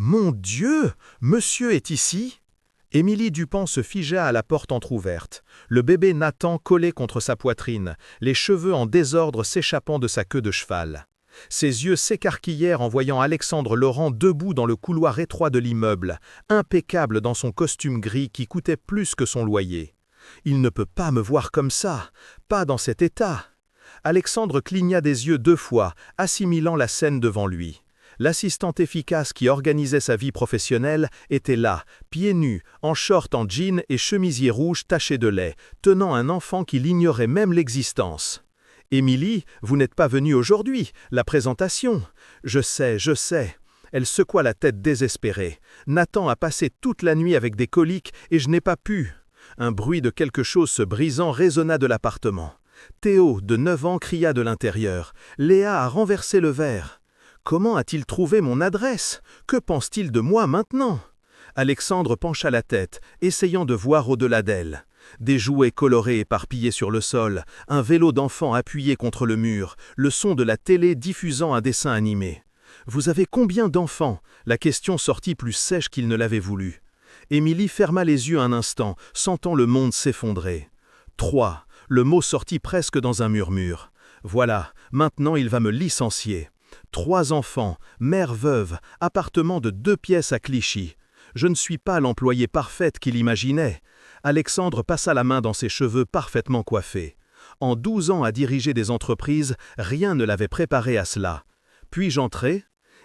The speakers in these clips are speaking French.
Mon Dieu, monsieur est ici? Émilie Dupont se figea à la porte entr'ouverte, le bébé Nathan collé contre sa poitrine, les cheveux en désordre s'échappant de sa queue de cheval. Ses yeux s'écarquillèrent en voyant Alexandre Laurent debout dans le couloir étroit de l'immeuble, impeccable dans son costume gris qui coûtait plus que son loyer. Il ne peut pas me voir comme ça, pas dans cet état. Alexandre cligna des yeux 2 fois, assimilant la scène devant lui. L'assistante efficace qui organisait sa vie professionnelle était là, pieds nus, en short en jean et chemisier rouge taché de lait, tenant un enfant qu'il ignorait même l'existence. « Émilie, vous n'êtes pas venue aujourd'hui, la présentation. »« Je sais, je sais. » Elle secoua la tête désespérée. « Nathan a passé toute la nuit avec des coliques et je n'ai pas pu. » Un bruit de quelque chose se brisant résonna de l'appartement. Théo, de 9 ans, cria de l'intérieur. Léa a renversé le verre. Comment a-t-il trouvé mon adresse? Que pense-t-il de moi maintenant? Alexandre pencha la tête, essayant de voir au-delà d'elle. Des jouets colorés éparpillés sur le sol, un vélo d'enfant appuyé contre le mur, le son de la télé diffusant un dessin animé. « Vous avez combien d'enfants » La question sortit plus sèche qu'il ne l'avait voulu. Émilie ferma les yeux un instant, sentant le monde s'effondrer. « 3. Le mot sortit presque dans un murmure. « Voilà, maintenant il va me licencier. » 3 enfants, mère veuve, appartement de 2 pièces à Clichy. Je ne suis pas l'employée parfaite qu'il imaginait. Alexandre passa la main dans ses cheveux parfaitement coiffés. En 12 ans à diriger des entreprises, rien ne l'avait préparé à cela. Puis-je entrer?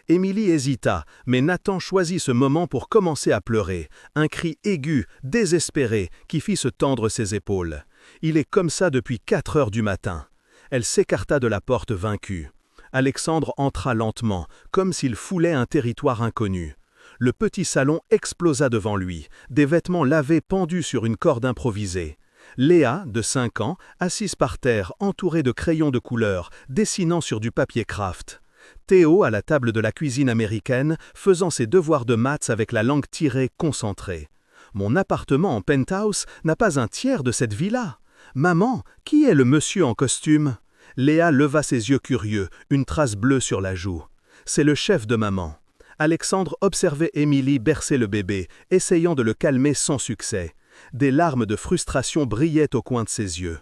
Émilie hésita, mais Nathan choisit ce moment pour commencer à pleurer, un cri aigu, désespéré, qui fit se tendre ses épaules. Il est comme ça depuis 4 heures du matin. Elle s'écarta de la porte vaincue. Alexandre entra lentement, comme s'il foulait un territoire inconnu. Le petit salon explosa devant lui, des vêtements lavés pendus sur une corde improvisée. Léa, de 5 ans, assise par terre, entourée de crayons de couleur, dessinant sur du papier craft. Théo, à la table de la cuisine américaine, faisant ses devoirs de maths avec la langue tirée concentrée. Mon appartement en penthouse n'a pas un tiers de cette villa. Maman, qui est le monsieur en costume? Léa leva ses yeux curieux, une trace bleue sur la joue. C'est le chef de maman. Alexandre observait Émilie bercer le bébé, essayant de le calmer sans succès. Des larmes de frustration brillaient au coin de ses yeux.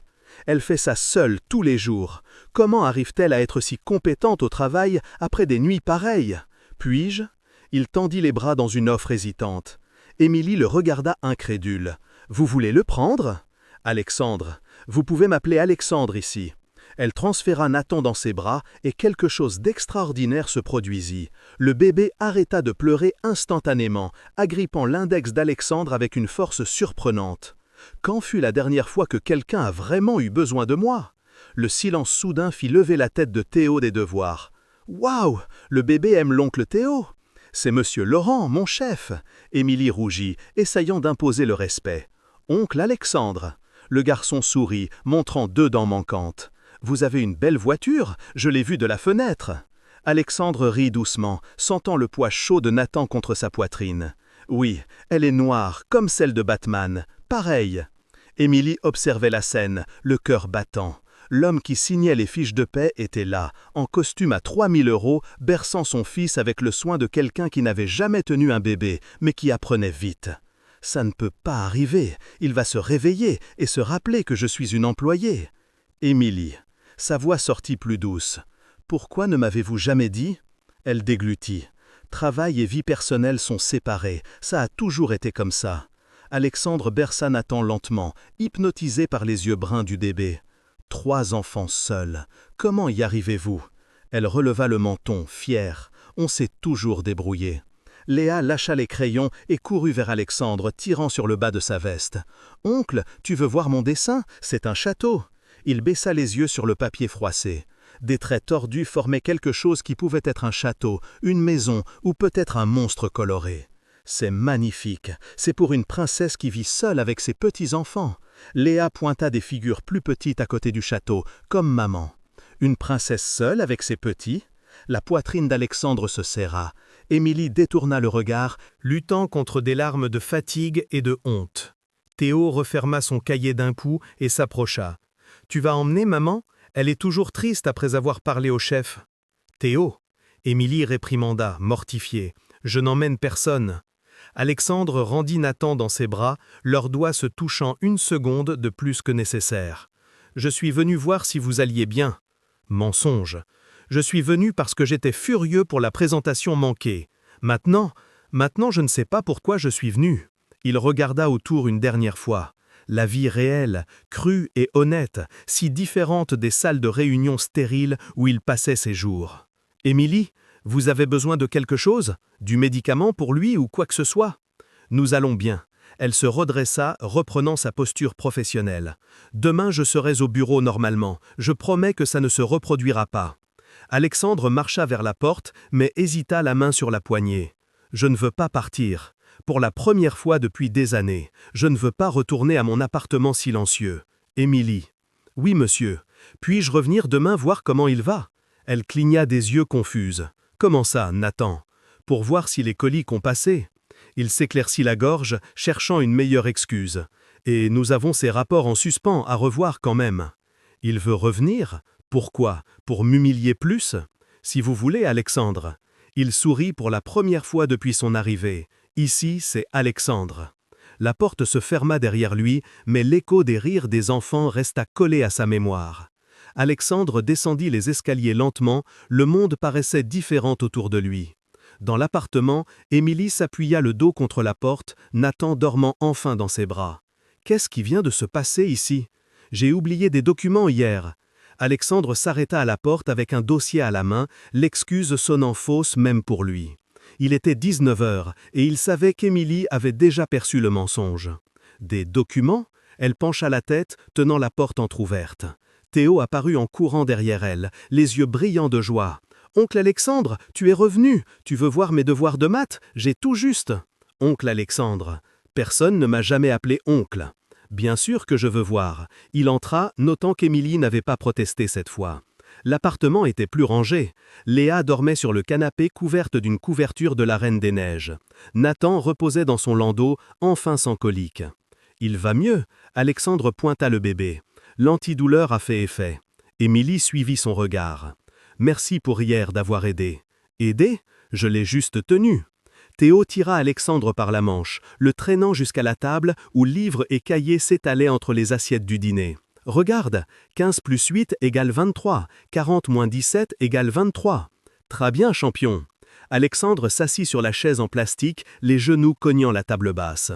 Elle fait ça seule tous les jours. Comment arrive-t-elle à être si compétente au travail après des nuits pareilles? Puis-je? Il tendit les bras dans une offre hésitante. Émilie le regarda incrédule. « Vous voulez le prendre ?»« Alexandre, vous pouvez m'appeler Alexandre ici. » Elle transféra Nathan dans ses bras et quelque chose d'extraordinaire se produisit. Le bébé arrêta de pleurer instantanément, agrippant l'index d'Alexandre avec une force surprenante. Quand fut la dernière fois que quelqu'un a vraiment eu besoin de moi? Le silence soudain fit lever la tête de Théo des devoirs. « Waouh! Le bébé aime l'oncle Théo! » « C'est monsieur Laurent, mon chef !» Émilie rougit, essayant d'imposer le respect. « Oncle Alexandre !» Le garçon sourit, montrant 2 dents manquantes. « Vous avez une belle voiture, je l'ai vue de la fenêtre. » Alexandre rit doucement, sentant le poids chaud de Nathan contre sa poitrine. « Oui, elle est noire, comme celle de Batman. Pareil. » Émilie observait la scène, le cœur battant. L'homme qui signait les fiches de paie était là, en costume à 3000 €, berçant son fils avec le soin de quelqu'un qui n'avait jamais tenu un bébé, mais qui apprenait vite. « Ça ne peut pas arriver, il va se réveiller et se rappeler que je suis une employée. » Émilie. Sa voix sortit plus douce. « Pourquoi ne m'avez-vous jamais dit ?» Elle déglutit. « Travail et vie personnelle sont séparés, ça a toujours été comme ça. » Alexandre berça Nathan lentement, hypnotisé par les yeux bruns du bébé. 3 enfants seuls. Comment y arrivez-vous? Elle releva le menton, fière. On s'est toujours débrouillé. Léa lâcha les crayons et courut vers Alexandre, tirant sur le bas de sa veste. « Oncle, tu veux voir mon dessin? C'est un château. » Il baissa les yeux sur le papier froissé. Des traits tordus formaient quelque chose qui pouvait être un château, une maison ou peut-être un monstre coloré. C'est magnifique, c'est pour une princesse qui vit seule avec ses petits-enfants. Léa pointa des figures plus petites à côté du château, comme maman. Une princesse seule avec ses petits? La poitrine d'Alexandre se serra. Émilie détourna le regard, luttant contre des larmes de fatigue et de honte. Théo referma son cahier d'un coup et s'approcha. « Tu vas emmener maman? Elle est toujours triste après avoir parlé au chef. » « Théo !» Émilie réprimanda, mortifiée. Je n'emmène personne. Alexandre rendit Nathan dans ses bras, leurs doigts se touchant une seconde de plus que nécessaire. Je suis venu voir si vous alliez bien. Mensonge. Je suis venu parce que j'étais furieux pour la présentation manquée. Maintenant, je ne sais pas pourquoi je suis venu. Il regarda autour une dernière fois. La vie réelle, crue et honnête, si différente des salles de réunion stériles où il passait ses jours. « Émilie, vous avez besoin de quelque chose? Du médicament pour lui ou quoi que ce soit ?»« Nous allons bien. » Elle se redressa, reprenant sa posture professionnelle. « Demain, je serai au bureau normalement. Je promets que ça ne se reproduira pas. » Alexandre marcha vers la porte, mais hésita la main sur la poignée. « Je ne veux pas partir. Pour la première fois depuis des années, je ne veux pas retourner à mon appartement silencieux. Émilie. »« Oui, monsieur. Puis-je revenir demain voir comment il va ?» Elle cligna des yeux confuses. « Comment ça, Nathan ? Pour voir si les coliques ont passé ?» Il s'éclaircit la gorge, cherchant une meilleure excuse. « Et nous avons ces rapports en suspens à revoir quand même. » « Il veut revenir ? Pourquoi ? Pour m'humilier plus ? Si vous voulez, Alexandre. » Il sourit pour la première fois depuis son arrivée. Ici, c'est Alexandre. La porte se ferma derrière lui, mais l'écho des rires des enfants resta collé à sa mémoire. Alexandre descendit les escaliers lentement, le monde paraissait différent autour de lui. Dans l'appartement, Émilie s'appuya le dos contre la porte, Nathan dormant enfin dans ses bras. « Qu'est-ce qui vient de se passer ici ? J'ai oublié des documents hier. » Alexandre s'arrêta à la porte avec un dossier à la main, l'excuse sonnant fausse même pour lui. Il était 19 heures et il savait qu'Émilie avait déjà perçu le mensonge. Des documents ? Elle pencha la tête, tenant la porte entr'ouverte. Théo apparut en courant derrière elle, les yeux brillants de joie. « Oncle Alexandre, tu es revenu. Tu veux voir mes devoirs de maths? J'ai tout juste. »« Oncle Alexandre. Personne ne m'a jamais appelé oncle. » « Bien sûr que je veux voir. » Il entra, notant qu'Émilie n'avait pas protesté cette fois. L'appartement était plus rangé. Léa dormait sur le canapé couverte d'une couverture de la Reine des Neiges. Nathan reposait dans son landau, enfin sans colique. « Il va mieux ?» Alexandre pointa le bébé. L'antidouleur a fait effet. Émilie suivit son regard. « Merci pour hier d'avoir aidé. »« Aidé ? Je l'ai juste tenu. » Théo tira Alexandre par la manche, le traînant jusqu'à la table où livres et cahiers s'étalaient entre les assiettes du dîner. « Regarde, 15 plus 8 égale 23, 40 moins 17 égale 23. »« Très bien, champion. » Alexandre s'assit sur la chaise en plastique, les genoux cognant la table basse.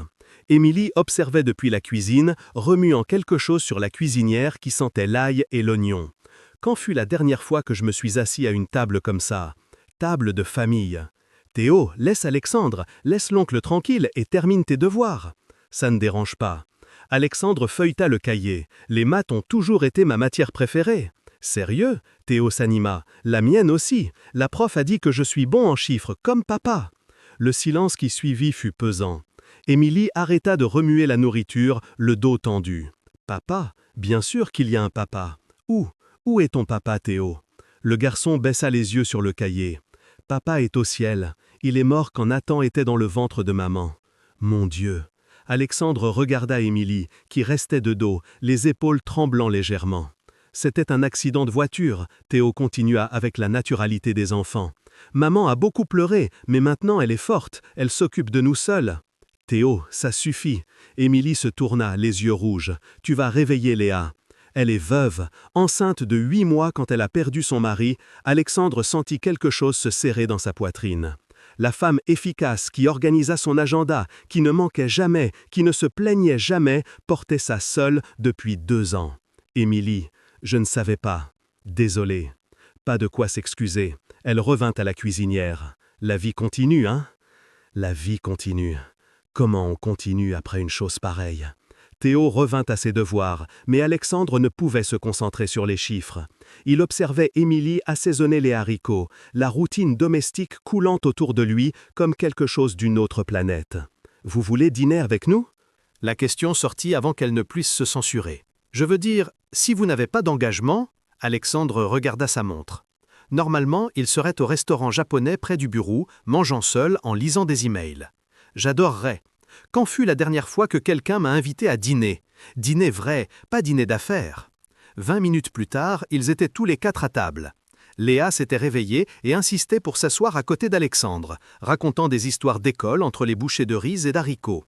Émilie observait depuis la cuisine, remuant quelque chose sur la cuisinière qui sentait l'ail et l'oignon. « Quand fut la dernière fois que je me suis assis à une table comme ça ? Table de famille. » Théo, laisse Alexandre, laisse l'oncle tranquille et termine tes devoirs. Ça ne dérange pas. Alexandre feuilleta le cahier. Les maths ont toujours été ma matière préférée. Sérieux? Théo s'anima. La mienne aussi. La prof a dit que je suis bon en chiffres, comme papa. Le silence qui suivit fut pesant. Émilie arrêta de remuer la nourriture, le dos tendu. Papa? Bien sûr qu'il y a un papa. Où est ton papa, Théo? Le garçon baissa les yeux sur le cahier. Papa est au ciel. Il est mort quand Nathan était dans le ventre de maman. Mon Dieu. Alexandre regarda Émilie, qui restait de dos, les épaules tremblant légèrement. C'était un accident de voiture, Théo continua avec la naturalité des enfants. Maman a beaucoup pleuré, mais maintenant elle est forte, elle s'occupe de nous seuls. Théo, ça suffit. Émilie se tourna, les yeux rouges. Tu vas réveiller Léa. Elle est veuve, enceinte de 8 mois quand elle a perdu son mari. Alexandre sentit quelque chose se serrer dans sa poitrine. La femme efficace qui organisa son agenda, qui ne manquait jamais, qui ne se plaignait jamais, portait ça seule depuis 2 ans. Émilie, je ne savais pas. Désolée. Pas de quoi s'excuser. Elle revint à la cuisinière. La vie continue, hein? La vie continue. Comment on continue après une chose pareille? Théo revint à ses devoirs, mais Alexandre ne pouvait se concentrer sur les chiffres. Il observait Émilie assaisonner les haricots, la routine domestique coulant autour de lui comme quelque chose d'une autre planète. « Vous voulez dîner avec nous ?» La question sortit avant qu'elle ne puisse se censurer. « Je veux dire, si vous n'avez pas d'engagement… » Alexandre regarda sa montre. Normalement, il serait au restaurant japonais près du bureau, mangeant seul en lisant des emails. J'adorerais. Quand fut la dernière fois que quelqu'un m'a invité à dîner? Dîner vrai, pas dîner d'affaires. 20 minutes plus tard, ils étaient tous les 4 à table. Léa s'était réveillée et insistait pour s'asseoir à côté d'Alexandre, racontant des histoires d'école entre les bouchées de riz et d'haricots.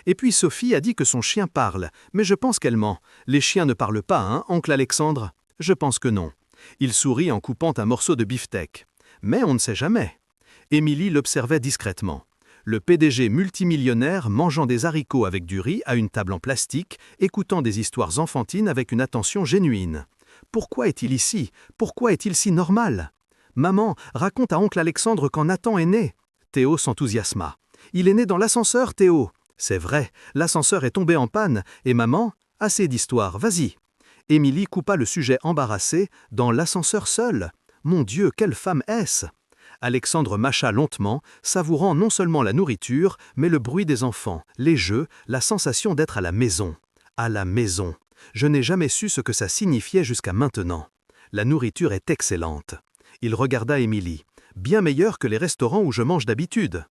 Et puis Sophie a dit que son chien parle, mais je pense qu'elle ment. Les chiens ne parlent pas, hein, oncle Alexandre? Je pense que non. Il sourit en coupant un morceau de beefsteak. Mais on ne sait jamais. Émilie l'observait discrètement. Le PDG multimillionnaire mangeant des haricots avec du riz à une table en plastique, écoutant des histoires enfantines avec une attention génuine. Pourquoi est-il ici? Pourquoi est-il si normal? Maman, raconte à oncle Alexandre quand Nathan est né. Théo s'enthousiasma. Il est né dans l'ascenseur, Théo. C'est vrai, l'ascenseur est tombé en panne, et maman, assez d'histoires, vas-y. Émilie coupa le sujet embarrassé, dans l'ascenseur seul. Mon Dieu, quelle femme est-ce? Alexandre mâcha lentement, savourant non seulement la nourriture, mais le bruit des enfants, les jeux, la sensation d'être à la maison. À la maison. Je n'ai jamais su ce que ça signifiait jusqu'à maintenant. La nourriture est excellente. Il regarda Émilie. Bien meilleure que les restaurants où je mange d'habitude.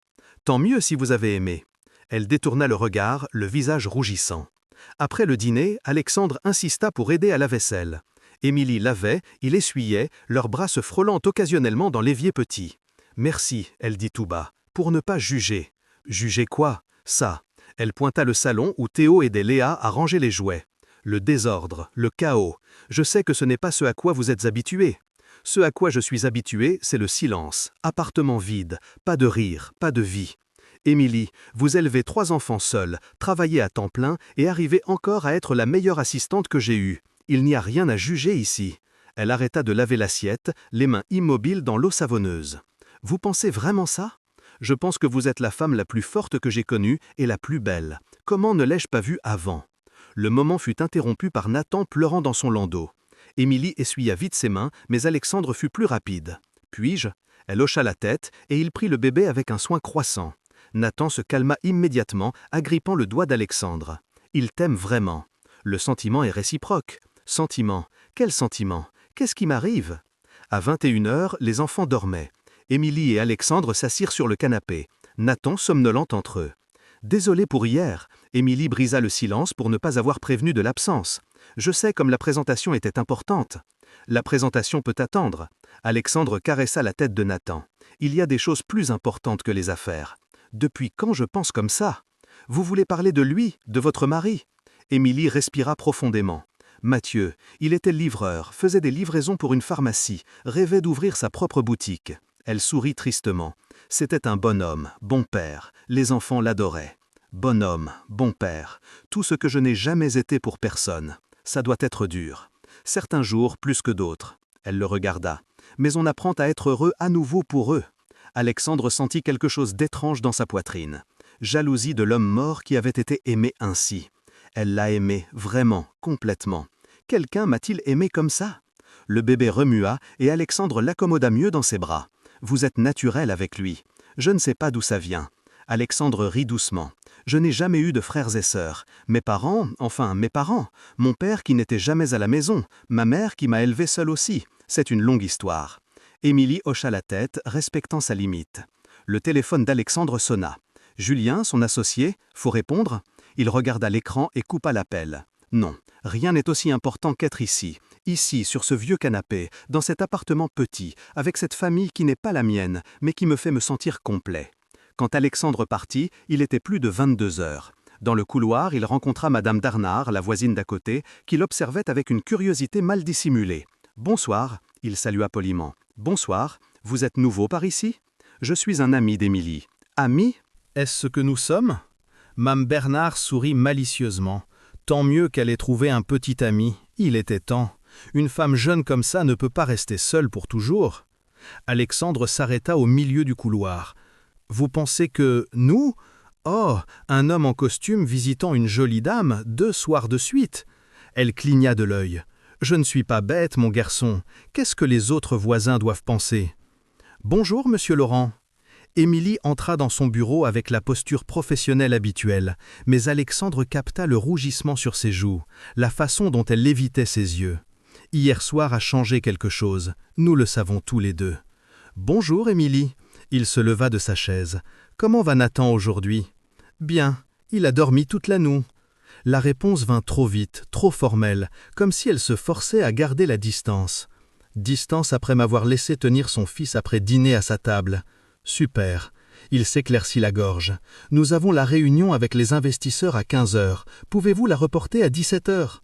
Tant mieux si vous avez aimé. Elle détourna le regard, le visage rougissant. Après le dîner, Alexandre insista pour aider à la vaisselle. Émilie lavait, il essuyait, leurs bras se frôlant occasionnellement dans l'évier petit. « Merci », elle dit tout bas, « pour ne pas juger. »« Juger quoi? Ça. » Elle pointa le salon où Théo aidait Léa à ranger les jouets. Le désordre, le chaos. Je sais que ce n'est pas ce à quoi vous êtes habitués. Ce à quoi je suis habitué, c'est le silence, appartement vide, pas de rire, pas de vie. Émilie, vous élevez 3 enfants seuls, travaillez à temps plein et arrivez encore à être la meilleure assistante que j'ai eue. Il n'y a rien à juger ici. Elle arrêta de laver l'assiette, les mains immobiles dans l'eau savonneuse. Vous pensez vraiment ça? Je pense que vous êtes la femme la plus forte que j'ai connue et la plus belle. Comment ne l'ai-je pas vue avant? Le moment fut interrompu par Nathan pleurant dans son landau. Émilie essuya vite ses mains, mais Alexandre fut plus rapide. Puis-je? Elle hocha la tête et il prit le bébé avec un soin croissant. Nathan se calma immédiatement, agrippant le doigt d'Alexandre. Il t'aime vraiment. Le sentiment est réciproque. Sentiment? Quel sentiment? Qu'est-ce qui m'arrive? À 21h, les enfants dormaient. Émilie et Alexandre s'assirent sur le canapé. Nathan somnolent entre eux. Désolé pour hier. Émilie brisa le silence pour ne pas avoir prévenu de l'absence. Je sais comme la présentation était importante. La présentation peut attendre. Alexandre caressa la tête de Nathan. Il y a des choses plus importantes que les affaires. Depuis quand je pense comme ça? Vous voulez parler de lui, de votre mari? Émilie respira profondément. Mathieu, il était livreur, faisait des livraisons pour une pharmacie, rêvait d'ouvrir sa propre boutique. Elle sourit tristement. C'était un bon homme, bon père. Les enfants l'adoraient. Bon homme, bon père. Tout ce que je n'ai jamais été pour personne. Ça doit être dur. Certains jours plus que d'autres. Elle le regarda. Mais on apprend à être heureux à nouveau pour eux. Alexandre sentit quelque chose d'étrange dans sa poitrine. Jalousie de l'homme mort qui avait été aimé ainsi. Elle l'a aimé, vraiment, complètement. Quelqu'un m'a-t-il aimé comme ça? Le bébé remua et Alexandre l'accommoda mieux dans ses bras. Vous êtes naturel avec lui. Je ne sais pas d'où ça vient. Alexandre rit doucement. Je n'ai jamais eu de frères et sœurs. Mes parents, mon père qui n'était jamais à la maison, ma mère qui m'a élevé seule aussi. C'est une longue histoire. Émilie hocha la tête, respectant sa limite. Le téléphone d'Alexandre sonna. Julien, son associé, faut répondre? Il regarda l'écran et coupa l'appel. Non, rien n'est aussi important qu'être ici. Ici, sur ce vieux canapé, dans cet appartement petit, avec cette famille qui n'est pas la mienne, mais qui me fait me sentir complet. Quand Alexandre partit, il était plus de 22 heures. Dans le couloir, il rencontra Madame Darnard, la voisine d'à côté, qui l'observait avec une curiosité mal dissimulée. « Bonsoir », il salua poliment. « Bonsoir, vous êtes nouveau par ici? Je suis un ami d'Émilie. »« Ami? Est-ce ce que nous sommes ?» Mame Bernard sourit malicieusement. Tant mieux qu'elle ait trouvé un petit ami. Il était temps. Une femme jeune comme ça ne peut pas rester seule pour toujours. Alexandre s'arrêta au milieu du couloir. Vous pensez que nous? Oh, un homme en costume visitant une jolie dame 2 soirs de suite. Elle cligna de l'œil. Je ne suis pas bête, mon garçon. Qu'est-ce que les autres voisins doivent penser? Bonjour, monsieur Laurent. Émilie entra dans son bureau avec la posture professionnelle habituelle, mais Alexandre capta le rougissement sur ses joues, la façon dont elle évitait ses yeux. Hier soir a changé quelque chose, nous le savons tous les deux. « Bonjour, Émilie. » Il se leva de sa chaise. « Comment va Nathan aujourd'hui ?»« Bien, il a dormi toute la nuit. » La réponse vint trop vite, trop formelle, comme si elle se forçait à garder la distance. « Distance après m'avoir laissé tenir son fils après dîner à sa table. Super. Il s'éclaircit la gorge. Nous avons la réunion avec les investisseurs à 15 heures. Pouvez-vous la reporter à 17 heures?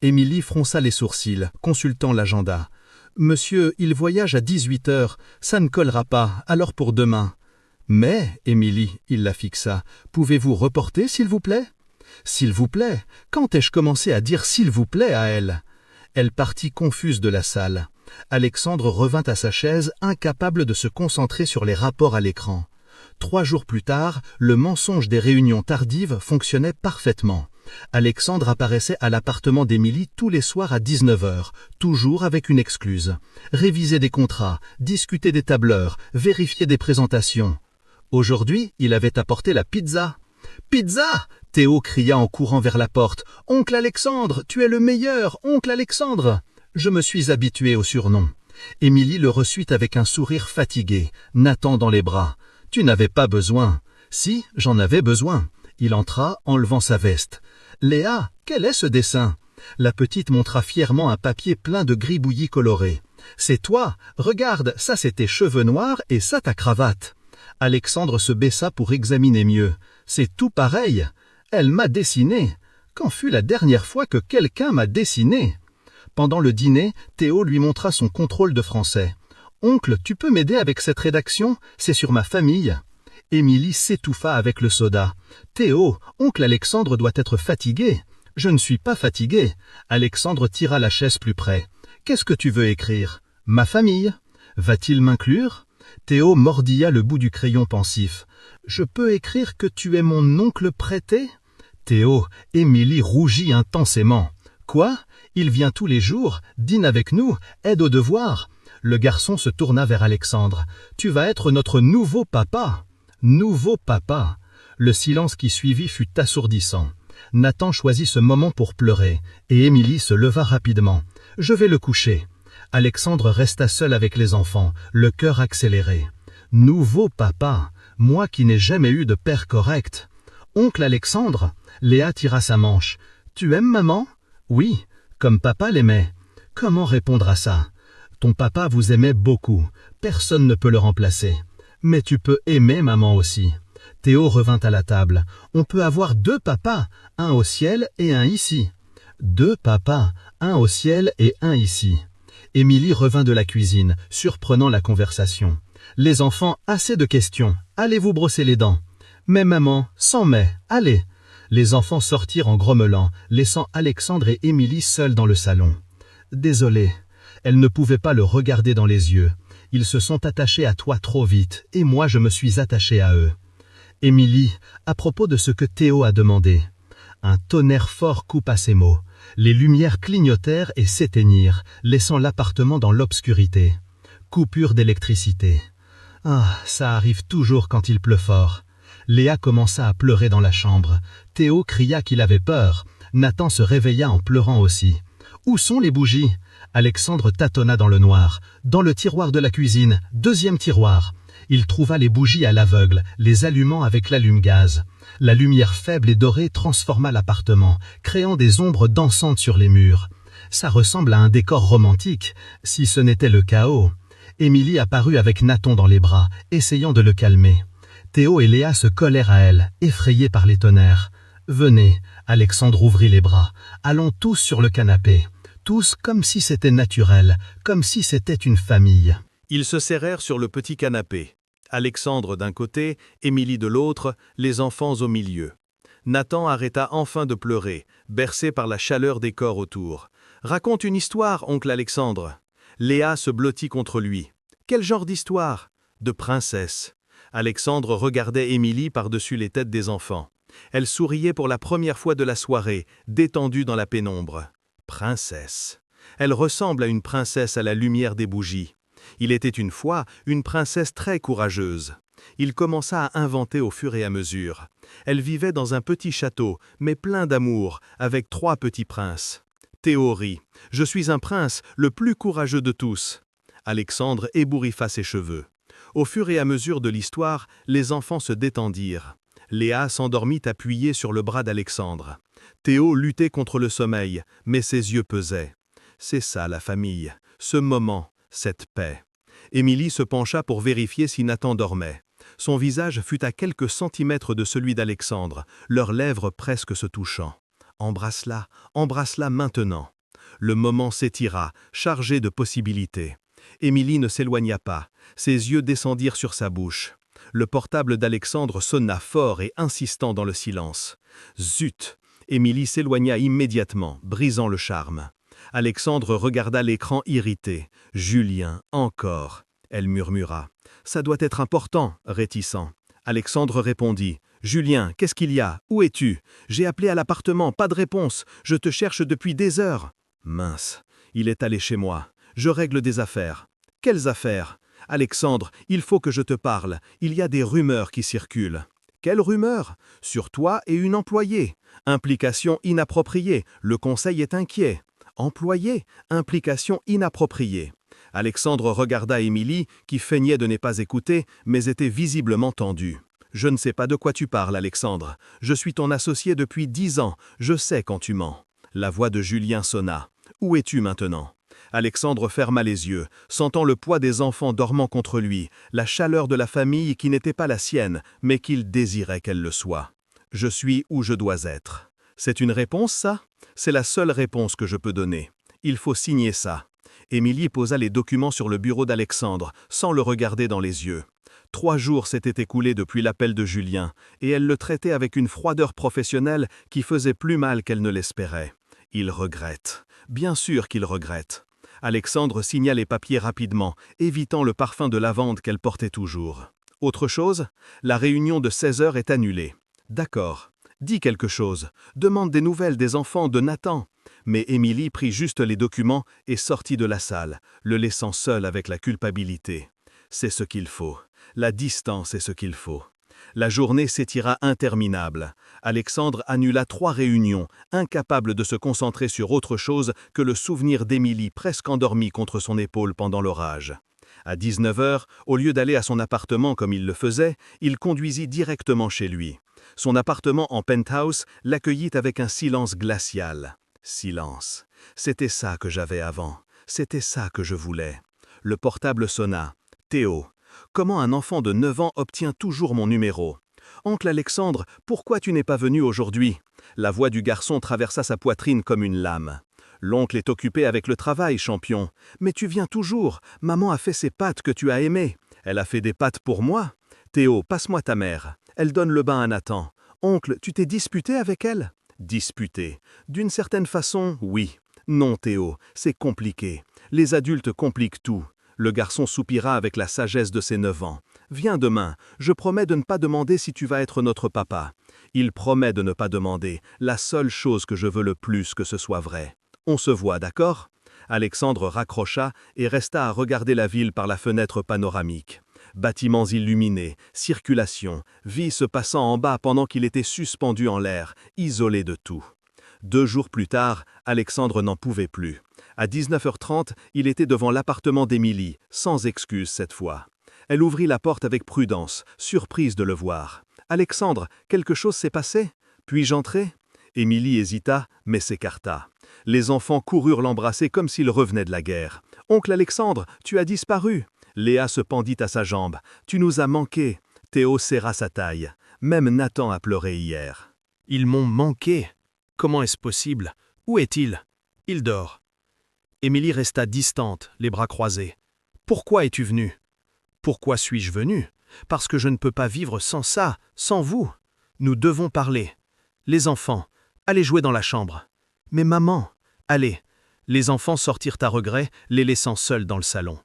Émilie fronça les sourcils, consultant l'agenda. Monsieur, il voyage à 18 heures. Ça ne collera pas, alors pour demain. Mais, Émilie, il la fixa, pouvez-vous reporter, s'il vous plaît? S'il vous plaît, quand ai-je commencé à dire s'il vous plaît à elle? Elle partit confuse de la salle. Alexandre revint à sa chaise, incapable de se concentrer sur les rapports à l'écran. 3 jours plus tard, le mensonge des réunions tardives fonctionnait parfaitement. Alexandre apparaissait à l'appartement d'Émilie tous les soirs à 19 heures, toujours avec une excluse. Réviser des contrats, discuter des tableurs, vérifier des présentations. Aujourd'hui, il avait apporté la pizza. « Pizza !» Théo cria en courant vers la porte. « Oncle Alexandre, tu es le meilleur, oncle Alexandre !» Je me suis habitué au surnom. Émilie le reçut avec un sourire fatigué, Nathan dans les bras. « Tu n'avais pas besoin. »« Si, j'en avais besoin. » Il entra, enlevant sa veste. « Léa, quel est ce dessin ?» La petite montra fièrement un papier plein de gribouillis colorés. « C'est toi. Regarde, ça c'est tes cheveux noirs et ça ta cravate. » Alexandre se baissa pour examiner mieux. « C'est tout pareil. Elle m'a dessiné. Quand fut la dernière fois que quelqu'un m'a dessiné ?» Pendant le dîner, Théo lui montra son contrôle de français. « Oncle, tu peux m'aider avec cette rédaction? C'est sur ma famille. » Émilie s'étouffa avec le soda. « Théo, oncle Alexandre doit être fatigué. »« Je ne suis pas fatigué. » Alexandre tira la chaise plus près. « Qu'est-ce que tu veux écrire? »« Ma famille. »« Va-t-il m'inclure ?» Théo mordilla le bout du crayon pensif. « Je peux écrire que tu es mon oncle prêté ?» Théo, Émilie rougit intensément. « Quoi? Il vient tous les jours, dîne avec nous, aide aux devoirs. » Le garçon se tourna vers Alexandre. « Tu vas être notre nouveau papa. » Nouveau papa. Le silence qui suivit fut assourdissant. Nathan choisit ce moment pour pleurer, et Émilie se leva rapidement. « Je vais le coucher. » Alexandre resta seul avec les enfants, le cœur accéléré. « Nouveau papa, moi qui n'ai jamais eu de père correct. »« Oncle Alexandre ?» Léa tira sa manche. « Tu aimes maman ?»« Oui, comme papa l'aimait. » Comment répondre à ça? Ton papa vous aimait beaucoup, personne ne peut le remplacer. Mais tu peux aimer maman aussi. Théo revint à la table. On peut avoir 2 papas, un au ciel et un ici. 2 papas, un au ciel et un ici. Émilie revint de la cuisine, surprenant la conversation. Les enfants, assez de questions. Allez-vous brosser les dents? Mais maman, sans mais, allez. Les enfants sortirent en grommelant, laissant Alexandre et Émilie seuls dans le salon. Désolé. Elle ne pouvait pas le regarder dans les yeux. Ils se sont attachés à toi trop vite, et moi je me suis attaché à eux. Émilie, à propos de ce que Théo a demandé. Un tonnerre fort coupa ces mots. Les lumières clignotèrent et s'éteignirent, laissant l'appartement dans l'obscurité. Coupure d'électricité. Ah, ça arrive toujours quand il pleut fort. Léa commença à pleurer dans la chambre. Théo cria qu'il avait peur. Nathan se réveilla en pleurant aussi. Où sont les bougies? Alexandre tâtonna dans le noir. Dans le tiroir de la cuisine, 2e tiroir. Il trouva les bougies à l'aveugle, les allumant avec l'allume-gaz. La lumière faible et dorée transforma l'appartement, créant des ombres dansantes sur les murs. Ça ressemble à un décor romantique, si ce n'était le chaos. Émilie apparut avec Nathan dans les bras, essayant de le calmer. Théo et Léa se collèrent à elle, effrayés par les tonnerres. « Venez !» Alexandre ouvrit les bras. « Allons tous sur le canapé. » Tous comme si c'était naturel, comme si c'était une famille. Ils se serrèrent sur le petit canapé. Alexandre d'un côté, Émilie de l'autre, les enfants au milieu. Nathan arrêta enfin de pleurer, bercé par la chaleur des corps autour. « Raconte une histoire, oncle Alexandre. » Léa se blottit contre lui. « Quel genre d'histoire ?»« De princesse. » Alexandre regardait Émilie par-dessus les têtes des enfants. Elle souriait pour la première fois de la soirée, détendue dans la pénombre. Princesse. Elle ressemble à une princesse à la lumière des bougies. Il était une fois une princesse très courageuse. Il commença à inventer au fur et à mesure. Elle vivait dans un petit château, mais plein d'amour, avec 3 petits princes. Théo rit. « Je suis un prince, le plus courageux de tous. » Alexandre ébouriffa ses cheveux. Au fur et à mesure de l'histoire, les enfants se détendirent. Léa s'endormit appuyée sur le bras d'Alexandre. Théo luttait contre le sommeil, mais ses yeux pesaient. C'est ça la famille, ce moment, cette paix. Émilie se pencha pour vérifier si Nathan dormait. Son visage fut à quelques centimètres de celui d'Alexandre, leurs lèvres presque se touchant. Embrasse-la, embrasse-la maintenant. Le moment s'étira, chargé de possibilités. Émilie ne s'éloigna pas, ses yeux descendirent sur sa bouche. Le portable d'Alexandre sonna fort et insistant dans le silence. Zut! Émilie s'éloigna immédiatement, brisant le charme. Alexandre regarda l'écran irrité. « Julien, encore !» Elle murmura. « Ça doit être important, réticent. » Alexandre répondit. « Julien, qu'est-ce qu'il y a? Où es-tu? J'ai appelé à l'appartement, pas de réponse. Je te cherche depuis des heures. » Mince, il est allé chez moi. Je règle des affaires. « Quelles affaires? » « Alexandre, il faut que je te parle. Il y a des rumeurs qui circulent. » « Quelles rumeurs? » « Sur toi et une employée. Implication inappropriée. Le conseil est inquiet. » « Employée? Implication inappropriée. » Alexandre regarda Émilie, qui feignait de ne pas écouter, mais était visiblement tendue. « Je ne sais pas de quoi tu parles, Alexandre. Je suis ton associé depuis 10 ans. Je sais quand tu mens. » La voix de Julien sonna. « Où es-tu maintenant ?» Alexandre ferma les yeux, sentant le poids des enfants dormant contre lui, la chaleur de la famille qui n'était pas la sienne, mais qu'il désirait qu'elle le soit. « Je suis où je dois être. » C'est une réponse, ça? C'est la seule réponse que je peux donner. Il faut signer ça. Émilie posa les documents sur le bureau d'Alexandre, sans le regarder dans les yeux. 3 jours s'étaient écoulés depuis l'appel de Julien, et elle le traitait avec une froideur professionnelle qui faisait plus mal qu'elle ne l'espérait. Il regrette. Bien sûr qu'il regrette. Alexandre signa les papiers rapidement, évitant le parfum de lavande qu'elle portait toujours. Autre chose? La réunion de 16 heures est annulée. D'accord. Dis quelque chose. Demande des nouvelles des enfants de Nathan. Mais Émilie prit juste les documents et sortit de la salle, le laissant seul avec la culpabilité. C'est ce qu'il faut. La distance est ce qu'il faut. La journée s'étira interminable. Alexandre annula 3 réunions, incapable de se concentrer sur autre chose que le souvenir d'Émilie presque endormie contre son épaule pendant l'orage. À 19 heures, au lieu d'aller à son appartement comme il le faisait, il conduisit directement chez lui. Son appartement en penthouse l'accueillit avec un silence glacial. Silence. C'était ça que j'avais avant. C'était ça que je voulais. Le portable sonna. Théo. Comment un enfant de 9 ans obtient toujours mon numéro? Oncle Alexandre, pourquoi tu n'es pas venu aujourd'hui? La voix du garçon traversa sa poitrine comme une lame. L'oncle est occupé avec le travail, champion. Mais tu viens toujours. Maman a fait ces pâtes que tu as aimées. Elle a fait des pâtes pour moi. Théo, passe-moi ta mère. Elle donne le bain à Nathan. Oncle, tu t'es disputé avec elle? Disputé. D'une certaine façon, oui. Non, Théo, c'est compliqué. Les adultes compliquent tout. Le garçon soupira avec la sagesse de ses 9 ans. Viens demain, je promets de ne pas demander si tu vas être notre papa. Il promet de ne pas demander, la seule chose que je veux le plus que ce soit vrai. On se voit, d'accord? Alexandre raccrocha et resta à regarder la ville par la fenêtre panoramique. Bâtiments illuminés, circulation, vie se passant en bas pendant qu'il était suspendu en l'air, isolé de tout. 2 jours plus tard, Alexandre n'en pouvait plus. À 19h30, il était devant l'appartement d'Émilie, sans excuse cette fois. Elle ouvrit la porte avec prudence, surprise de le voir. « Alexandre, quelque chose s'est passé? Puis-je entrer ?» Émilie hésita, mais s'écarta. Les enfants coururent l'embrasser comme s'il revenait de la guerre. « Oncle Alexandre, tu as disparu !» Léa se pendit à sa jambe. « Tu nous as manqué !» Théo serra sa taille. Même Nathan a pleuré hier. « Ils m'ont manqué. Comment est-ce possible? Où est-il? Il dort. » Émilie resta distante, les bras croisés. « Pourquoi es-tu venue? » « Pourquoi suis-je venue? Parce que je ne peux pas vivre sans ça, sans vous. Nous devons parler. Les enfants, allez jouer dans la chambre. Mais maman, allez. » Les enfants sortirent à regret, les laissant seuls dans le salon.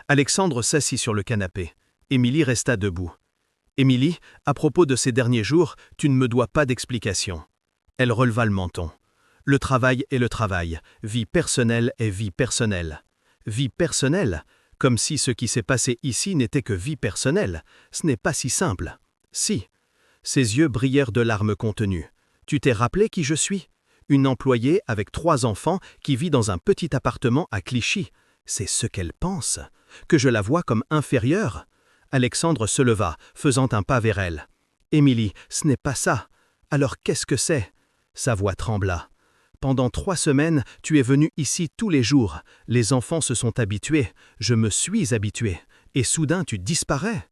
Alexandre s'assit sur le canapé. Émilie resta debout. « Émilie, à propos de ces derniers jours, tu ne me dois pas d'explication. » Elle releva le menton. « Le travail est le travail. Vie personnelle est vie personnelle. » Vie personnelle? Comme si ce qui s'est passé ici n'était que vie personnelle. Ce n'est pas si simple. Si. Ses yeux brillèrent de larmes contenues. Tu t'es rappelé qui je suis? Une employée avec 3 enfants qui vit dans un petit appartement à Clichy. C'est ce qu'elle pense. Que je la vois comme inférieure? Alexandre se leva, faisant un pas vers elle. Émilie, ce n'est pas ça. Alors qu'est-ce que c'est? Sa voix trembla. Pendant 3 semaines, tu es venu ici tous les jours. Les enfants se sont habitués, je me suis habitué. Et soudain tu disparais.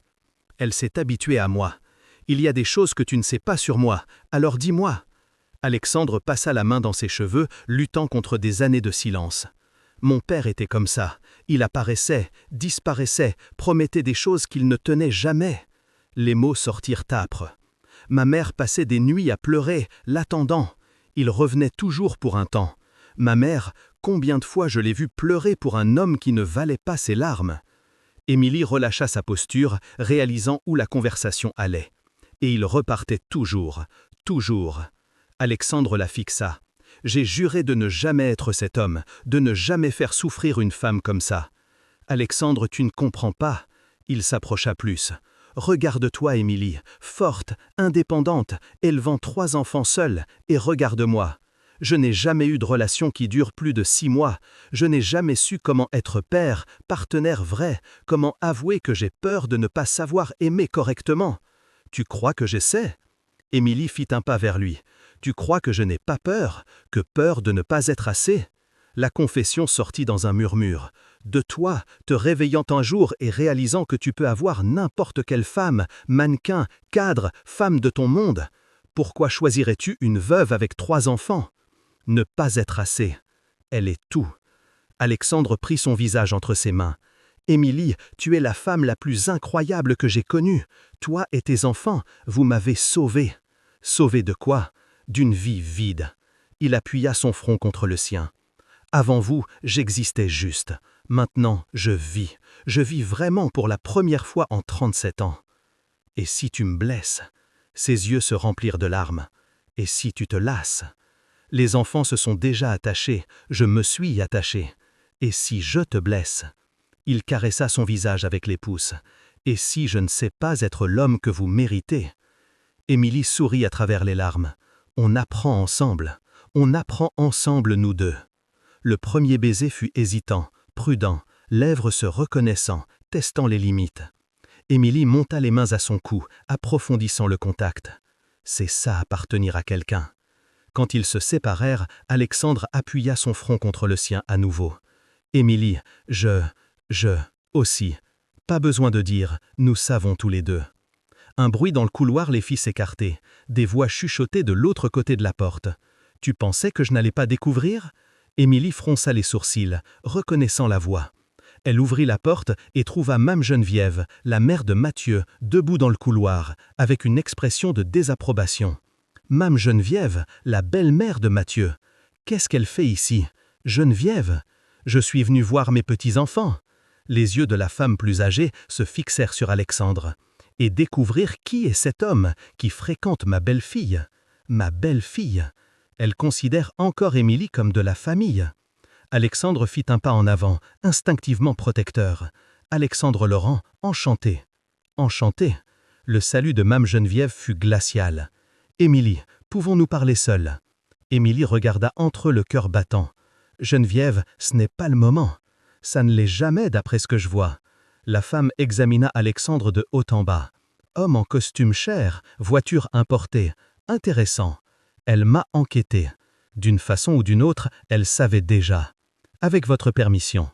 Elle s'est habituée à moi. Il y a des choses que tu ne sais pas sur moi, alors dis-moi. Alexandre passa la main dans ses cheveux, luttant contre des années de silence. Mon père était comme ça. Il apparaissait, disparaissait, promettait des choses qu'il ne tenait jamais. Les mots sortirent âpres. Ma mère passait des nuits à pleurer, l'attendant. Il revenait toujours pour un temps. Ma mère, combien de fois je l'ai vue pleurer pour un homme qui ne valait pas ses larmes. Émilie relâcha sa posture, réalisant où la conversation allait. Et il repartait toujours, toujours. Alexandre la fixa. J'ai juré de ne jamais être cet homme, de ne jamais faire souffrir une femme comme ça. Alexandre, tu ne comprends pas. Il s'approcha plus. Regarde-toi, Émilie, forte, indépendante, élevant 3 enfants seuls, et regarde-moi. Je n'ai jamais eu de relation qui dure plus de 6 mois. Je n'ai jamais su comment être père, partenaire vrai, comment avouer que j'ai peur de ne pas savoir aimer correctement. Tu crois que j'essaie ? Émilie fit un pas vers lui. Tu crois que je n'ai pas peur, que peur de ne pas être assez ? La confession sortit dans un murmure. De toi, te réveillant un jour et réalisant que tu peux avoir n'importe quelle femme, mannequin, cadre, femme de ton monde. Pourquoi choisirais-tu une veuve avec 3 enfants ? Ne pas être assez. Elle est tout. Alexandre prit son visage entre ses mains. Émilie, tu es la femme la plus incroyable que j'ai connue. Toi et tes enfants, vous m'avez sauvée. Sauvée de quoi ? D'une vie vide. Il appuya son front contre le sien. Avant vous, j'existais juste. Maintenant, je vis. Je vis vraiment pour la première fois en 37 ans. Et si tu me blesses ? Ses yeux se remplirent de larmes. Et si tu te lasses ? Les enfants se sont déjà attachés, je me suis attaché. Et si je te blesse ? Il caressa son visage avec les pouces. Et si je ne sais pas être l'homme que vous méritez ? Émilie sourit à travers les larmes. On apprend ensemble. On apprend ensemble nous deux. Le premier baiser fut hésitant, prudent, lèvres se reconnaissant, testant les limites. Émilie monta les mains à son cou, approfondissant le contact. C'est ça appartenir à quelqu'un. Quand ils se séparèrent, Alexandre appuya son front contre le sien à nouveau. Émilie, aussi. Pas besoin de dire, nous savons tous les deux. Un bruit dans le couloir les fit s'écarter. Des voix chuchotaient de l'autre côté de la porte. Tu pensais que je n'allais pas découvrir ? Émilie fronça les sourcils, reconnaissant la voix. Elle ouvrit la porte et trouva Mame Geneviève, la mère de Mathieu, debout dans le couloir, avec une expression de désapprobation. Mame Geneviève, la belle-mère de Mathieu. Qu'est-ce qu'elle fait ici ? Geneviève ? Je suis venue voir mes petits-enfants. Les yeux de la femme plus âgée se fixèrent sur Alexandre. Et découvrir qui est cet homme qui fréquente ma belle-fille. Ma belle-fille. Elle considère encore Émilie comme de la famille. Alexandre fit un pas en avant, instinctivement protecteur. Alexandre Laurent, enchanté. Enchanté. Le salut de Mame Geneviève fut glacial. Émilie, pouvons-nous parler seuls ? Émilie regarda entre eux le cœur battant. Geneviève, ce n'est pas le moment. Ça ne l'est jamais d'après ce que je vois. La femme examina Alexandre de haut en bas. Homme en costume cher, voiture importée. Intéressant. Elle m'a enquêté. D'une façon ou d'une autre, elle savait déjà. Avec votre permission.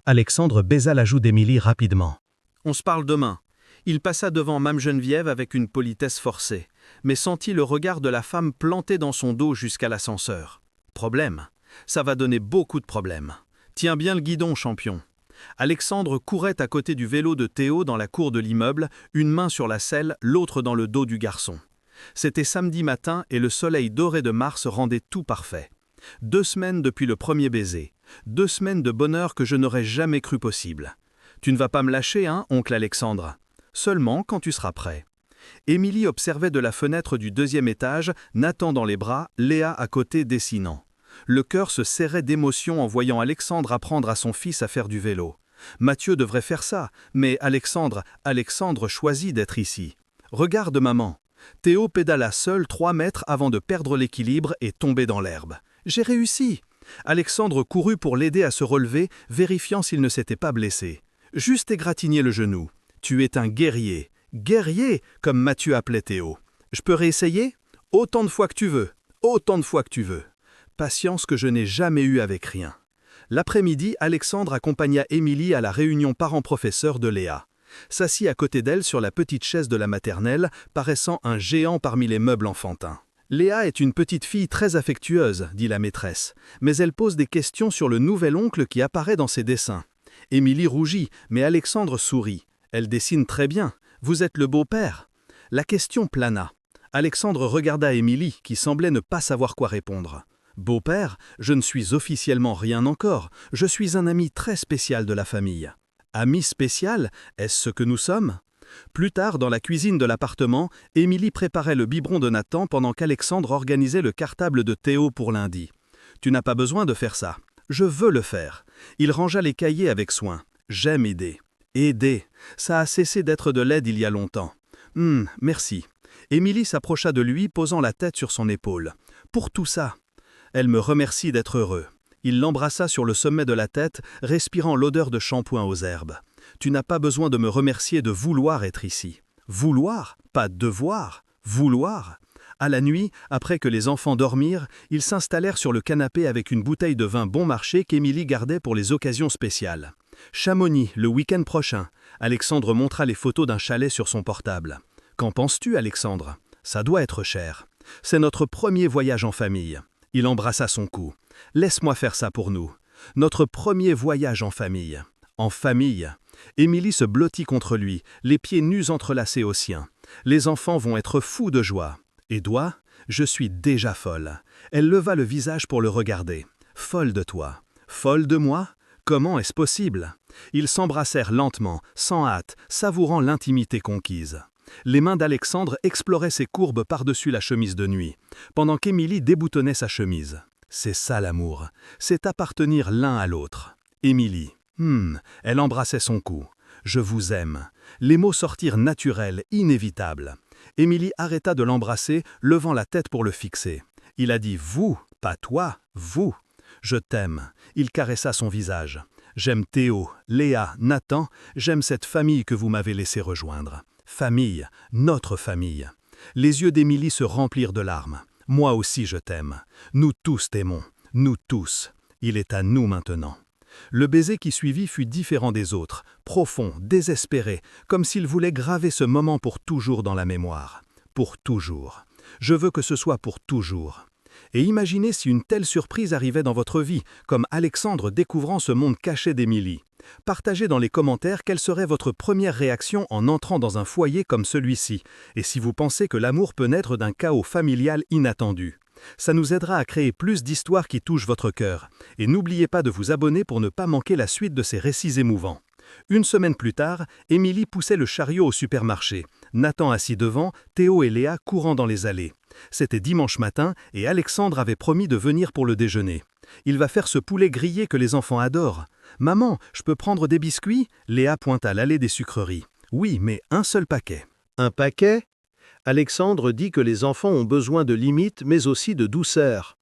Alexandre baisa la joue d'Émilie rapidement. On se parle demain. Il passa devant Mame Geneviève avec une politesse forcée, mais sentit le regard de la femme planté dans son dos jusqu'à l'ascenseur. Problème. Ça va donner beaucoup de problèmes. Tiens bien le guidon, champion. Alexandre courait à côté du vélo de Théo dans la cour de l'immeuble, une main sur la selle, l'autre dans le dos du garçon. C'était samedi matin et le soleil doré de mars rendait tout parfait. 2 semaines depuis le premier baiser. 2 semaines de bonheur que je n'aurais jamais cru possible. Tu ne vas pas me lâcher, hein, oncle Alexandre ? Seulement quand tu seras prêt. Émilie observait de la fenêtre du 2e étage, Nathan dans les bras, Léa à côté dessinant. Le cœur se serrait d'émotion en voyant Alexandre apprendre à son fils à faire du vélo. Mathieu devrait faire ça, mais Alexandre choisit d'être ici. Regarde maman. Théo pédala seul 3 mètres avant de perdre l'équilibre et tomber dans l'herbe. J'ai réussi. Alexandre courut pour l'aider à se relever, vérifiant s'il ne s'était pas blessé. Juste égratigner le genou. Tu es un guerrier. Guerrier, comme Mathieu appelait Théo. Je peux réessayer ? Autant de fois que tu veux. Autant de fois que tu veux. patience que je n'ai jamais eue avec rien. L'après-midi, Alexandre accompagna Émilie à la réunion parents-professeurs de Léa. S'assit à côté d'elle sur la petite chaise de la maternelle, paraissant un géant parmi les meubles enfantins. Léa est une petite fille très affectueuse, dit la maîtresse, mais elle pose des questions sur le nouvel oncle qui apparaît dans ses dessins. Émilie rougit, mais Alexandre sourit. Elle dessine très bien. Vous êtes le beau-père. La question plana. Alexandre regarda Émilie, qui semblait ne pas savoir quoi répondre. Beau-père, je ne suis officiellement rien encore. Je suis un ami très spécial de la famille. Ami spécial, est-ce ce que nous sommes ? Plus tard, dans la cuisine de l'appartement, Émilie préparait le biberon de Nathan pendant qu'Alexandre organisait le cartable de Théo pour lundi. « Tu n'as pas besoin de faire ça. Je veux le faire. » Il rangea les cahiers avec soin. « J'aime aider. » Aider. Ça a cessé d'être de l'aide il y a longtemps. Merci. Émilie s'approcha de lui, posant la tête sur son épaule. « Pour tout ça. » Elle me remercie d'être heureux. Il l'embrassa sur le sommet de la tête, respirant l'odeur de shampoing aux herbes. « Tu n'as pas besoin de me remercier de vouloir être ici. » Vouloir, pas devoir. Vouloir. À la nuit, après que les enfants dormirent, ils s'installèrent sur le canapé avec une bouteille de vin bon marché qu'Émilie gardait pour les occasions spéciales. Chamonix, le week-end prochain. Alexandre montra les photos d'un chalet sur son portable. « Qu'en penses-tu, Alexandre ? Ça doit être cher. C'est notre premier voyage en famille. » Il embrassa son cou. « Laisse-moi faire ça pour nous. Notre premier voyage en famille. » En famille. Émilie se blottit contre lui, les pieds nus entrelacés aux siens. Les enfants vont être fous de joie. Et toi ? Je suis déjà folle. Elle leva le visage pour le regarder. Folle de toi. Folle de moi ? Comment est-ce possible ? Ils s'embrassèrent lentement, sans hâte, savourant l'intimité conquise. Les mains d'Alexandre exploraient ses courbes par-dessus la chemise de nuit, pendant qu'Émilie déboutonnait sa chemise. C'est ça l'amour, c'est appartenir l'un à l'autre. Émilie. Elle embrassait son cou. Je vous aime. Les mots sortirent naturels, inévitables. Émilie arrêta de l'embrasser, levant la tête pour le fixer. Il a dit « vous », pas « toi »,« vous ». Je t'aime. Il caressa son visage. J'aime Théo, Léa, Nathan, j'aime cette famille que vous m'avez laissé rejoindre. Famille, notre famille. Les yeux d'Émilie se remplirent de larmes. Moi aussi je t'aime. Nous tous t'aimons. Nous tous. Il est à nous maintenant. Le baiser qui suivit fut différent des autres, profond, désespéré, comme s'il voulait graver ce moment pour toujours dans la mémoire. Pour toujours. Je veux que ce soit pour toujours. Et imaginez si une telle surprise arrivait dans votre vie, comme Alexandre découvrant ce monde caché d'Émilie. Partagez dans les commentaires quelle serait votre première réaction en entrant dans un foyer comme celui-ci, et si vous pensez que l'amour peut naître d'un chaos familial inattendu. Ça nous aidera à créer plus d'histoires qui touchent votre cœur. Et n'oubliez pas de vous abonner pour ne pas manquer la suite de ces récits émouvants. Une semaine plus tard, Émilie poussait le chariot au supermarché. Nathan assis devant, Théo et Léa courant dans les allées. C'était dimanche matin et Alexandre avait promis de venir pour le déjeuner. Il va faire ce poulet grillé que les enfants adorent. « Maman, je peux prendre des biscuits ?» Léa pointa l'allée des sucreries. « Oui, mais un seul paquet. » Un paquet ? Alexandre dit que les enfants ont besoin de limites mais aussi de douceur.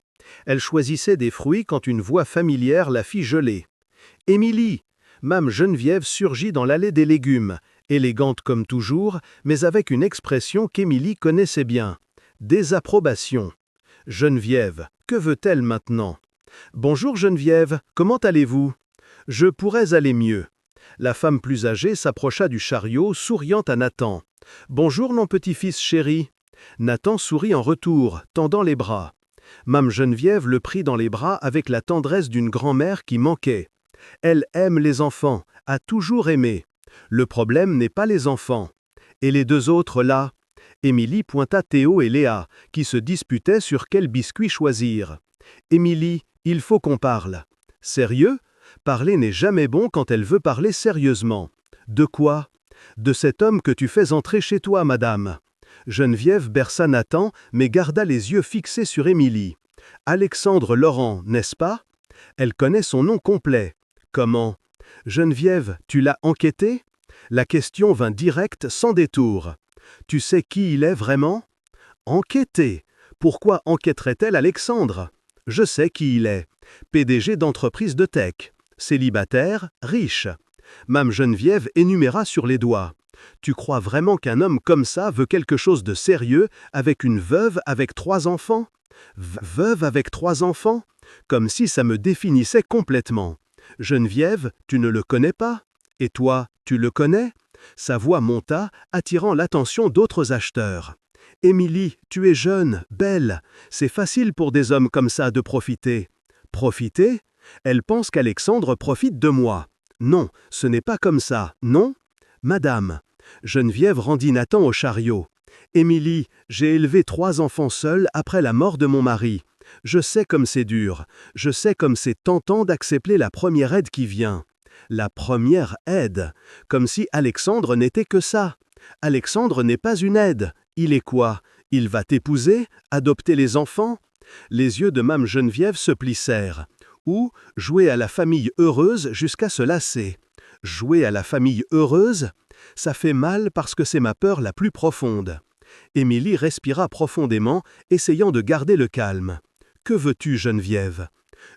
Elle choisissait des fruits quand une voix familière la fit geler. « Émilie !» Mame Geneviève surgit dans l'allée des légumes, élégante comme toujours, mais avec une expression qu'Émilie connaissait bien. Désapprobation. « Geneviève, que veut-elle maintenant ?»« Bonjour Geneviève, comment allez-vous ?»« Je pourrais aller mieux. » La femme plus âgée s'approcha du chariot, souriant à Nathan. « Bonjour mon petit-fils chéri. » Nathan sourit en retour, tendant les bras. Mame Geneviève le prit dans les bras avec la tendresse d'une grand-mère qui manquait. Elle aime les enfants, a toujours aimé. Le problème n'est pas les enfants. Et les deux autres là ? Émilie pointa Théo et Léa, qui se disputaient sur quel biscuit choisir. « Émilie, il faut qu'on parle. »« Sérieux ? Parler n'est jamais bon quand elle veut parler sérieusement. »« De quoi ? » ?»« De cet homme que tu fais entrer chez toi, madame. » Geneviève berça Nathan, mais garda les yeux fixés sur Émilie. « Alexandre Laurent, n'est-ce pas ? » Elle connaît son nom complet. « Comment ? Geneviève, tu l'as enquêté ? » La question vint directe, sans détour. « Tu sais qui il est vraiment ? » « Enquêter ? Pourquoi enquêterait-elle Alexandre ? » « Je sais qui il est. PDG d'entreprise de tech. Célibataire, riche. » Mame Geneviève énuméra sur les doigts. Tu crois vraiment qu'un homme comme ça veut quelque chose de sérieux avec une veuve avec 3 enfants? Veuve avec 3 enfants? Comme si ça me définissait complètement. Geneviève, tu ne le connais pas? Et toi, tu le connais? Sa voix monta, attirant l'attention d'autres acheteurs. Émilie, tu es jeune, belle. C'est facile pour des hommes comme ça de profiter. Profiter? Elle pense qu'Alexandre profite de moi. Non, ce n'est pas comme ça, non? Madame. Geneviève rendit Nathan au chariot. Émilie, j'ai élevé 3 enfants seuls après la mort de mon mari. Je sais comme c'est dur. Je sais comme c'est tentant d'accepter la première aide qui vient. La première aide. Comme si Alexandre n'était que ça. Alexandre n'est pas une aide. Il est quoi? Il va t'épouser? Adopter les enfants? Les yeux de Mame Geneviève se plissèrent. Ou jouer à la famille heureuse jusqu'à se lasser. Jouer à la famille heureuse? Ça fait mal parce que c'est ma peur la plus profonde. Émilie respira profondément, essayant de garder le calme. Que veux-tu, Geneviève?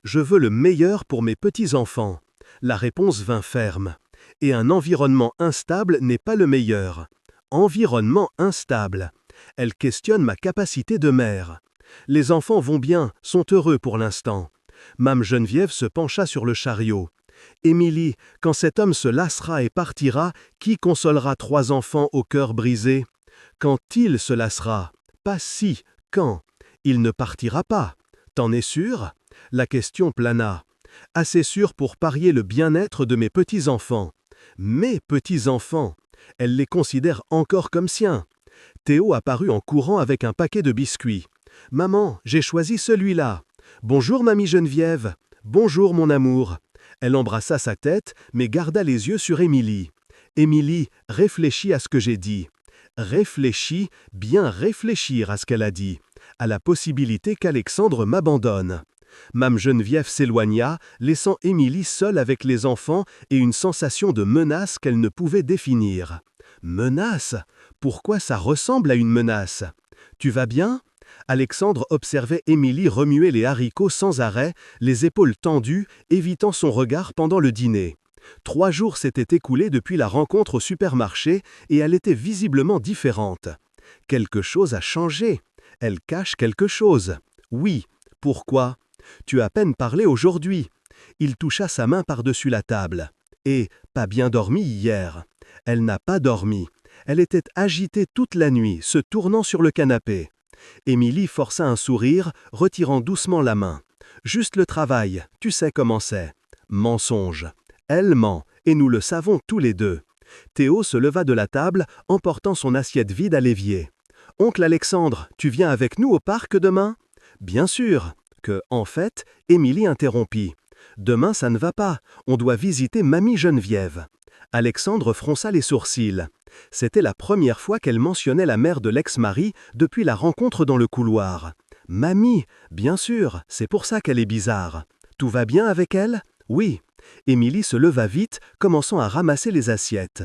Je veux le meilleur pour mes petits-enfants. La réponse vint ferme. Et un environnement instable n'est pas le meilleur. Environnement instable. Elle questionne ma capacité de mère. Les enfants vont bien, sont heureux pour l'instant. Mame Geneviève se pencha sur le chariot. Émilie, quand cet homme se lassera et partira, qui consolera 3 enfants au cœur brisé? Quand il se lassera? Pas si, quand? Il ne partira pas. T'en es sûr? La question plana. Assez sûr pour parier le bien-être de mes petits-enfants. Mes petits-enfants. Elle les considère encore comme siens. Théo apparut en courant avec un paquet de biscuits. « Maman, j'ai choisi celui-là. Bonjour, mamie Geneviève. Bonjour, mon amour. » Elle embrassa sa tête, mais garda les yeux sur Émilie. « Émilie, réfléchis à ce que j'ai dit. Réfléchis, bien réfléchir à ce qu'elle a dit. À la possibilité qu'Alexandre m'abandonne. » Mame Geneviève s'éloigna, laissant Émilie seule avec les enfants et une sensation de menace qu'elle ne pouvait définir. Menace? Pourquoi ça ressemble à une menace? Tu vas bien? Alexandre observait Émilie remuer les haricots sans arrêt, les épaules tendues, évitant son regard pendant le dîner. 3 jours s'étaient écoulés depuis la rencontre au supermarché et elle était visiblement différente. Quelque chose a changé. Elle cache quelque chose. Oui. Pourquoi? Tu as à peine parlé aujourd'hui. Il toucha sa main par-dessus la table. Et pas bien dormi hier. Elle n'a pas dormi. Elle était agitée toute la nuit, se tournant sur le canapé. Émilie força un sourire, retirant doucement la main. Juste le travail, tu sais comment c'est. Mensonge. Elle ment, et nous le savons tous les deux. Théo se leva de la table, emportant son assiette vide à l'évier. Oncle Alexandre, tu viens avec nous au parc demain? Bien sûr. Que, en fait, Émilie interrompit. Demain, ça ne va pas. On doit visiter mamie Geneviève. Alexandre fronça les sourcils. C'était la première fois qu'elle mentionnait la mère de l'ex-mari depuis la rencontre dans le couloir. Mamie, bien sûr, c'est pour ça qu'elle est bizarre. Tout va bien avec elle? Oui. Émilie se leva vite, commençant à ramasser les assiettes.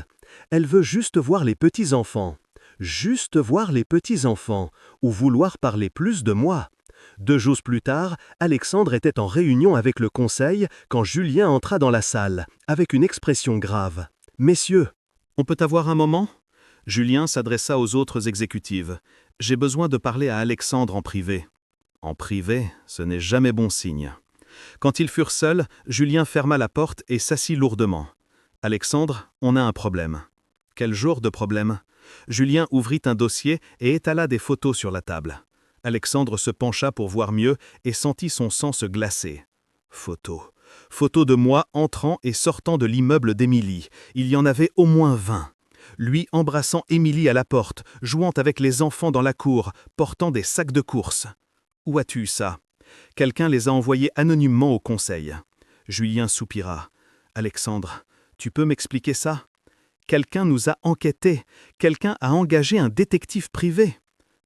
Elle veut juste voir les petits-enfants. Juste voir les petits-enfants, ou vouloir parler plus de moi. 2 jours plus tard, Alexandre était en réunion avec le conseil quand Julien entra dans la salle, avec une expression grave. « Messieurs, On peut avoir un moment? » Julien s'adressa aux autres exécutives. « J'ai besoin de parler à Alexandre en privé. » En privé, ce n'est jamais bon signe. Quand ils furent seuls, Julien ferma la porte et s'assit lourdement. « Alexandre, on a un problème. » « Quel genre de problème ?» Julien ouvrit un dossier et étala des photos sur la table. Alexandre se pencha pour voir mieux et sentit son sang se glacer. Photos. Photos de moi entrant et sortant de l'immeuble d'Émilie. Il y en avait au moins 20. Lui embrassant Émilie à la porte, jouant avec les enfants dans la cour, portant des sacs de course. Où as-tu eu ça? Quelqu'un les a envoyés anonymement au conseil. Julien soupira. Alexandre, tu peux m'expliquer ça? Quelqu'un nous a enquêtés. Quelqu'un a engagé un détective privé.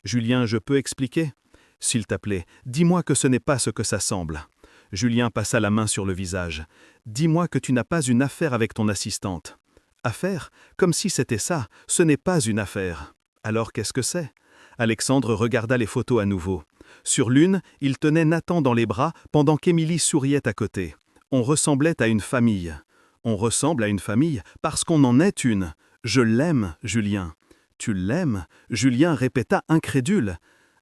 Julien, je peux expliquer? S'il te plaît, dis-moi que ce n'est pas ce que ça semble. Julien passa la main sur le visage. Dis-moi que tu n'as pas une affaire avec ton assistante. Affaire? Comme si c'était ça. Ce n'est pas une affaire. Alors qu'est-ce que c'est? Alexandre regarda les photos à nouveau. Sur l'une, il tenait Nathan dans les bras pendant qu'Émilie souriait à côté. On ressemblait à une famille. On ressemble à une famille parce qu'on en est une. Je l'aime, Julien. Tu l'aimes? Julien répéta incrédule.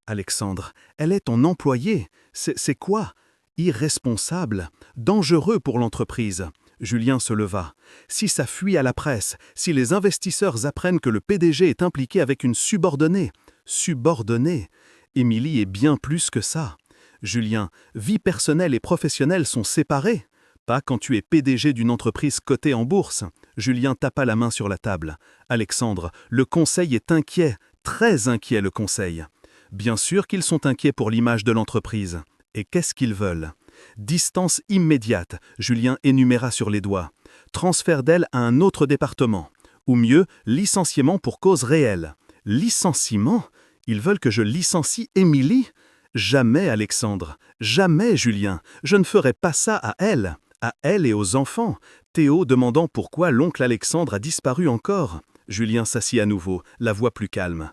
Alexandre, elle est ton employée. C'est quoi? Irresponsable, dangereux pour l'entreprise. Julien se leva. Si ça fuit à la presse, si les investisseurs apprennent que le PDG est impliqué avec une subordonnée. Subordonnée. Émilie est bien plus que ça. Julien, vie personnelle et professionnelle sont séparées. Pas quand tu es PDG d'une entreprise cotée en bourse. Julien tapa la main sur la table. Alexandre, le conseil est inquiet, très inquiet le conseil. Bien sûr qu'ils sont inquiets pour l'image de l'entreprise. Et qu'est-ce qu'ils veulent? Distance immédiate, Julien énuméra sur les doigts. Transfert d'elle à un autre département. Ou mieux, licenciement pour cause réelle. Licenciement? Ils veulent que je licencie Émilie? Jamais, Alexandre. Jamais, Julien. Je ne ferai pas ça à elle et aux enfants. Théo demandant pourquoi l'oncle Alexandre a disparu encore. Julien s'assit à nouveau, la voix plus calme.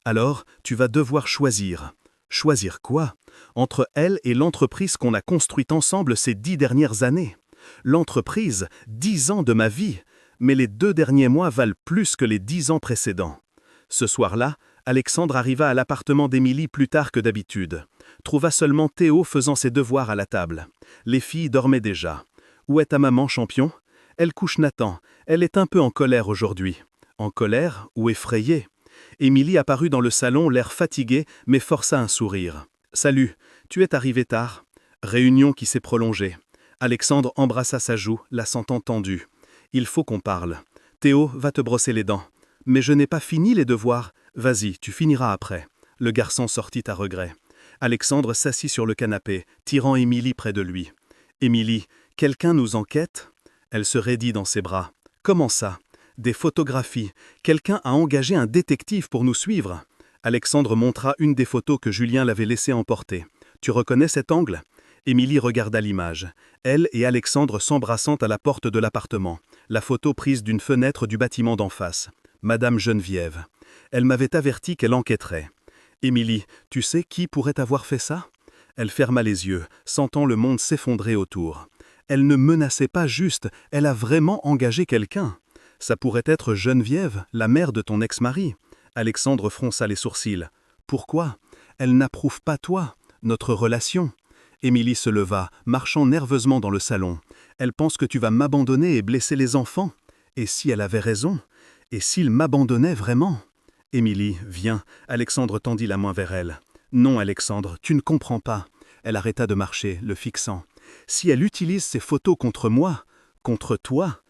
Alors, tu vas devoir choisir. Choisir quoi? Entre elle et l'entreprise qu'on a construite ensemble ces 10 dernières années. L'entreprise, 10 ans de ma vie, mais les 2 derniers mois valent plus que les 10 ans précédents. Ce soir-là, Alexandre arriva à l'appartement d'Émilie plus tard que d'habitude. Trouva seulement Théo faisant ses devoirs à la table. Les filles dormaient déjà. Où est ta maman, champion? Elle couche Nathan. Elle est un peu en colère aujourd'hui. En colère ou effrayée? Émilie apparut dans le salon, l'air fatigué, mais força un sourire. « Salut, tu es arrivé tard. » Réunion qui s'est prolongée. Alexandre embrassa sa joue, la sentant tendue. « Il faut qu'on parle. Théo, va te brosser les dents. »« Mais je n'ai pas fini les devoirs. »« Vas-y, tu finiras après. » Le garçon sortit à regret. Alexandre s'assit sur le canapé, tirant Émilie près de lui. « Émilie, quelqu'un nous enquête ?» Elle se raidit dans ses bras. « Comment ça ? Des photographies. Quelqu'un a engagé un détective pour nous suivre. » Alexandre montra une des photos que Julien l'avait laissé emporter. « Tu reconnais cet angle ?» Émilie regarda l'image. Elle et Alexandre s'embrassant à la porte de l'appartement. La photo prise d'une fenêtre du bâtiment d'en face. Madame Geneviève. Elle m'avait averti qu'elle enquêterait. « Émilie, tu sais qui pourrait avoir fait ça ?» Elle ferma les yeux, sentant le monde s'effondrer autour. Elle ne menaçait pas juste, elle a vraiment engagé quelqu'un. Ça pourrait être Geneviève, la mère de ton ex-mari. Alexandre fronça les sourcils. Pourquoi? Elle n'approuve pas toi, notre relation. Émilie se leva, marchant nerveusement dans le salon. Elle pense que tu vas m'abandonner et blesser les enfants. Et si elle avait raison? Et s'il m'abandonnait vraiment? Émilie, viens. Alexandre tendit la main vers elle. Non, Alexandre, tu ne comprends pas. Elle arrêta de marcher, le fixant. Si elle utilise ces photos contre moi, contre toi,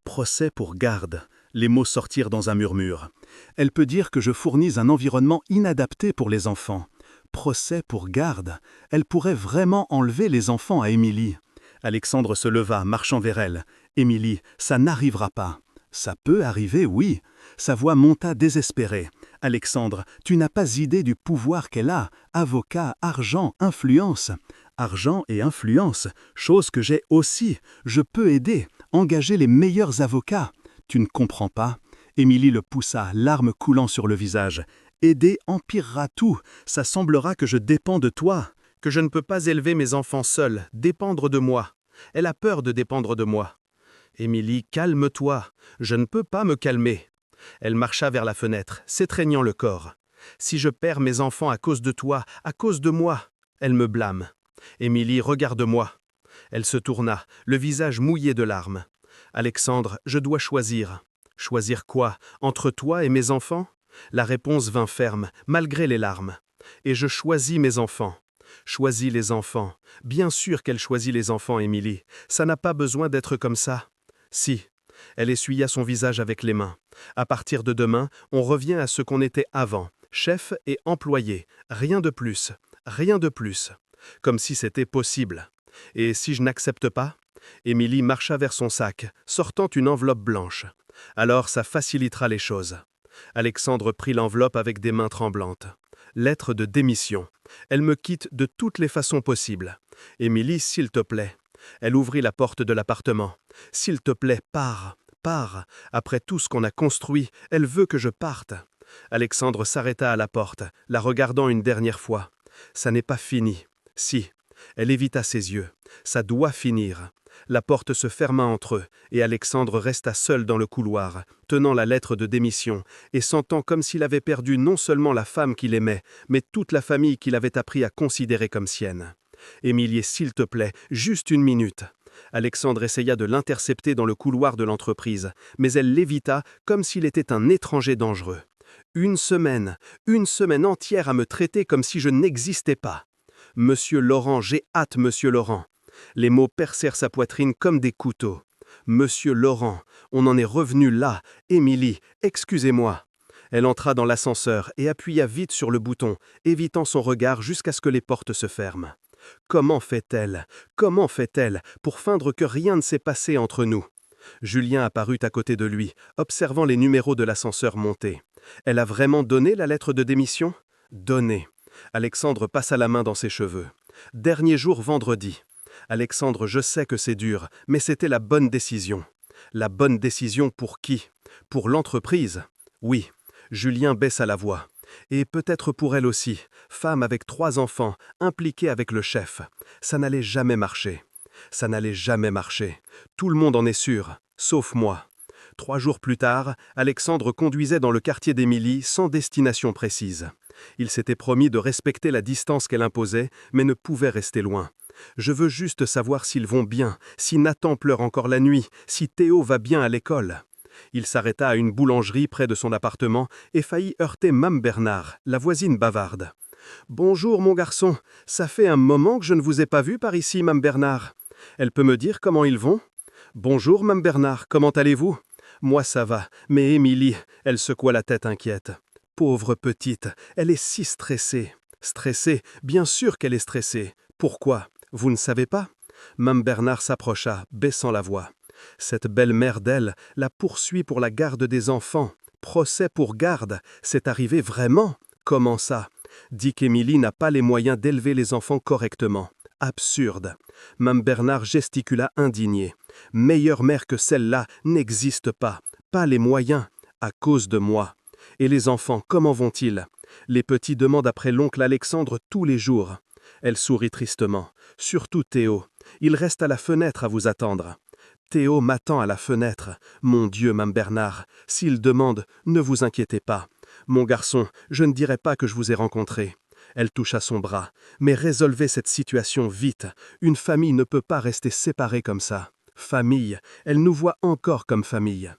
procès pour garde. Les mots sortirent dans un murmure. Elle peut dire que je fournis un environnement inadapté pour les enfants. Procès pour garde. Elle pourrait vraiment enlever les enfants à Émilie. Alexandre se leva, marchant vers elle. Émilie, ça n'arrivera pas. Ça peut arriver, oui. Sa voix monta désespérée. Alexandre, tu n'as pas idée du pouvoir qu'elle a. Avocat, argent, influence. Argent et influence, chose que j'ai aussi. Je peux aider, engager les meilleurs avocats. Tu ne comprends pas? Émilie le poussa, larmes coulant sur le visage. Aider empirera tout. Ça semblera que je dépends de toi, que je ne peux pas élever mes enfants seuls, dépendre de moi. Elle a peur de dépendre de moi. Émilie, calme-toi. Je ne peux pas me calmer. Elle marcha vers la fenêtre, s'étreignant le corps. Si je perds mes enfants à cause de toi, à cause de moi, elle me blâme. Émilie, regarde-moi. Elle se tourna, le visage mouillé de larmes. Alexandre, je dois choisir. Choisir quoi? Entre toi et mes enfants? La réponse vint ferme, malgré les larmes. Et je choisis mes enfants. Choisis les enfants. Bien sûr qu'elle choisit les enfants, Émilie. Ça n'a pas besoin d'être comme ça. Si. Elle essuya son visage avec les mains. À partir de demain, on revient à ce qu'on était avant. Chef et employé. Rien de plus. Rien de plus. Comme si c'était possible. Et si je n'accepte pas? Émilie marcha vers son sac, sortant une enveloppe blanche. Alors ça facilitera les choses. Alexandre prit l'enveloppe avec des mains tremblantes. Lettre de démission. Elle me quitte de toutes les façons possibles. Émilie, s'il te plaît. Elle ouvrit la porte de l'appartement. S'il te plaît, pars, pars. Après tout ce qu'on a construit, elle veut que je parte. Alexandre s'arrêta à la porte, la regardant une dernière fois. Ça n'est pas fini. Si. Elle évita ses yeux. Ça doit finir. La porte se ferma entre eux, et Alexandre resta seul dans le couloir, tenant la lettre de démission, et sentant comme s'il avait perdu non seulement la femme qu'il aimait, mais toute la famille qu'il avait appris à considérer comme sienne. « Émilie, s'il te plaît, juste une minute. » Alexandre essaya de l'intercepter dans le couloir de l'entreprise, mais elle l'évita comme s'il était un étranger dangereux. Une semaine entière à me traiter comme si je n'existais pas. « Monsieur Laurent, j'ai hâte, monsieur Laurent. » Les mots percèrent sa poitrine comme des couteaux. « Monsieur Laurent, on en est revenu là. Émilie, excusez-moi. » Elle entra dans l'ascenseur et appuya vite sur le bouton, évitant son regard jusqu'à ce que les portes se ferment. Comment fait-elle pour feindre que rien ne s'est passé entre nous? Julien apparut à côté de lui, observant les numéros de l'ascenseur monter. Elle a vraiment donné la lettre de démission? Donnée. Alexandre passa la main dans ses cheveux. Dernier jour vendredi. Alexandre, je sais que c'est dur, mais c'était la bonne décision. La bonne décision pour qui? Pour l'entreprise? Oui. Julien baissa la voix. Et peut-être pour elle aussi, femme avec 3 enfants, impliquée avec le chef. Ça n'allait jamais marcher. Ça n'allait jamais marcher. Tout le monde en est sûr, sauf moi. 3 jours plus tard, Alexandre conduisait dans le quartier d'Émilie sans destination précise. Il s'était promis de respecter la distance qu'elle imposait, mais ne pouvait rester loin. Je veux juste savoir s'ils vont bien, si Nathan pleure encore la nuit, si Théo va bien à l'école. Il s'arrêta à une boulangerie près de son appartement et faillit heurter Mame Bernard, la voisine bavarde. « Bonjour mon garçon, ça fait un moment que je ne vous ai pas vu par ici, Mame Bernard. Elle peut me dire comment ils vont? Bonjour Mame Bernard, comment allez-vous? Moi ça va, mais Émilie, elle secoua la tête inquiète. Pauvre petite, elle est si stressée. Stressée, bien sûr qu'elle est stressée. Pourquoi? Vous ne savez pas? Mame Bernard s'approcha, baissant la voix. Cette belle-mère d'elle la poursuit pour la garde des enfants. Procès pour garde, c'est arrivé vraiment? Comment ça? Dit qu'Émilie n'a pas les moyens d'élever les enfants correctement. Absurde. Mame Bernard gesticula indignée. Meilleure mère que celle-là n'existe pas. Pas les moyens. À cause de moi. Et les enfants, comment vont-ils? Les petits demandent après l'oncle Alexandre tous les jours. Elle sourit tristement. Surtout Théo. Il reste à la fenêtre à vous attendre. Théo m'attend à la fenêtre. Mon Dieu, Mame Bernard, s'il demande, ne vous inquiétez pas. Mon garçon, je ne dirai pas que je vous ai rencontré. Elle toucha son bras. Mais résolvez cette situation vite. Une famille ne peut pas rester séparée comme ça. Famille, elle nous voit encore comme famille.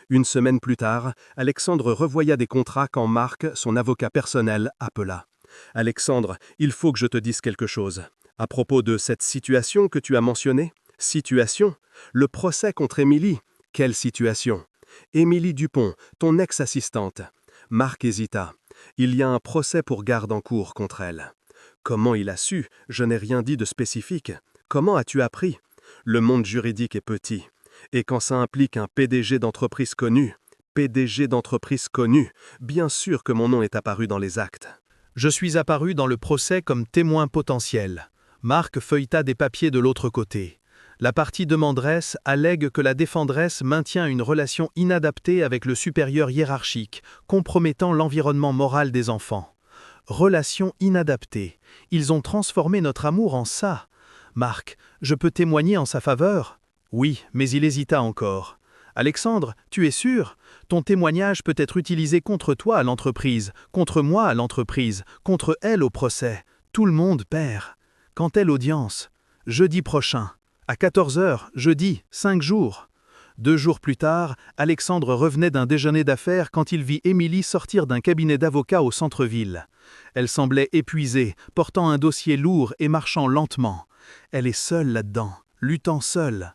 Une semaine plus tard, Alexandre revoya des contrats quand Marc, son avocat personnel, appela. « Alexandre, il faut que je te dise quelque chose. À propos de cette situation que tu as mentionnée. Situation? Le procès contre Émilie. Quelle situation? Émilie Dupont, ton ex-assistante. » Marc hésita. Il y a un procès pour garde en cours contre elle. Comment il a su? Je n'ai rien dit de spécifique. Comment as-tu appris? Le monde juridique est petit. Et quand ça implique un PDG d'entreprise connue, bien sûr que mon nom est apparu dans les actes. Je suis apparu dans le procès comme témoin potentiel. Marc feuilleta des papiers de l'autre côté. La partie demanderesse allègue que la défendresse maintient une relation inadaptée avec le supérieur hiérarchique, compromettant l'environnement moral des enfants. Relation inadaptée. Ils ont transformé notre amour en ça. Marc, je peux témoigner en sa faveur? Oui, mais il hésita encore. Alexandre, tu es sûr? Ton témoignage peut être utilisé contre toi à l'entreprise, contre moi à l'entreprise, contre elle au procès. Tout le monde perd. Quand est l'audience? Jeudi prochain. À 14h, jeudi, 5 jours. 2 jours plus tard, Alexandre revenait d'un déjeuner d'affaires quand il vit Émilie sortir d'un cabinet d'avocat au centre-ville. Elle semblait épuisée, portant un dossier lourd et marchant lentement. Elle est seule là-dedans, luttant seule.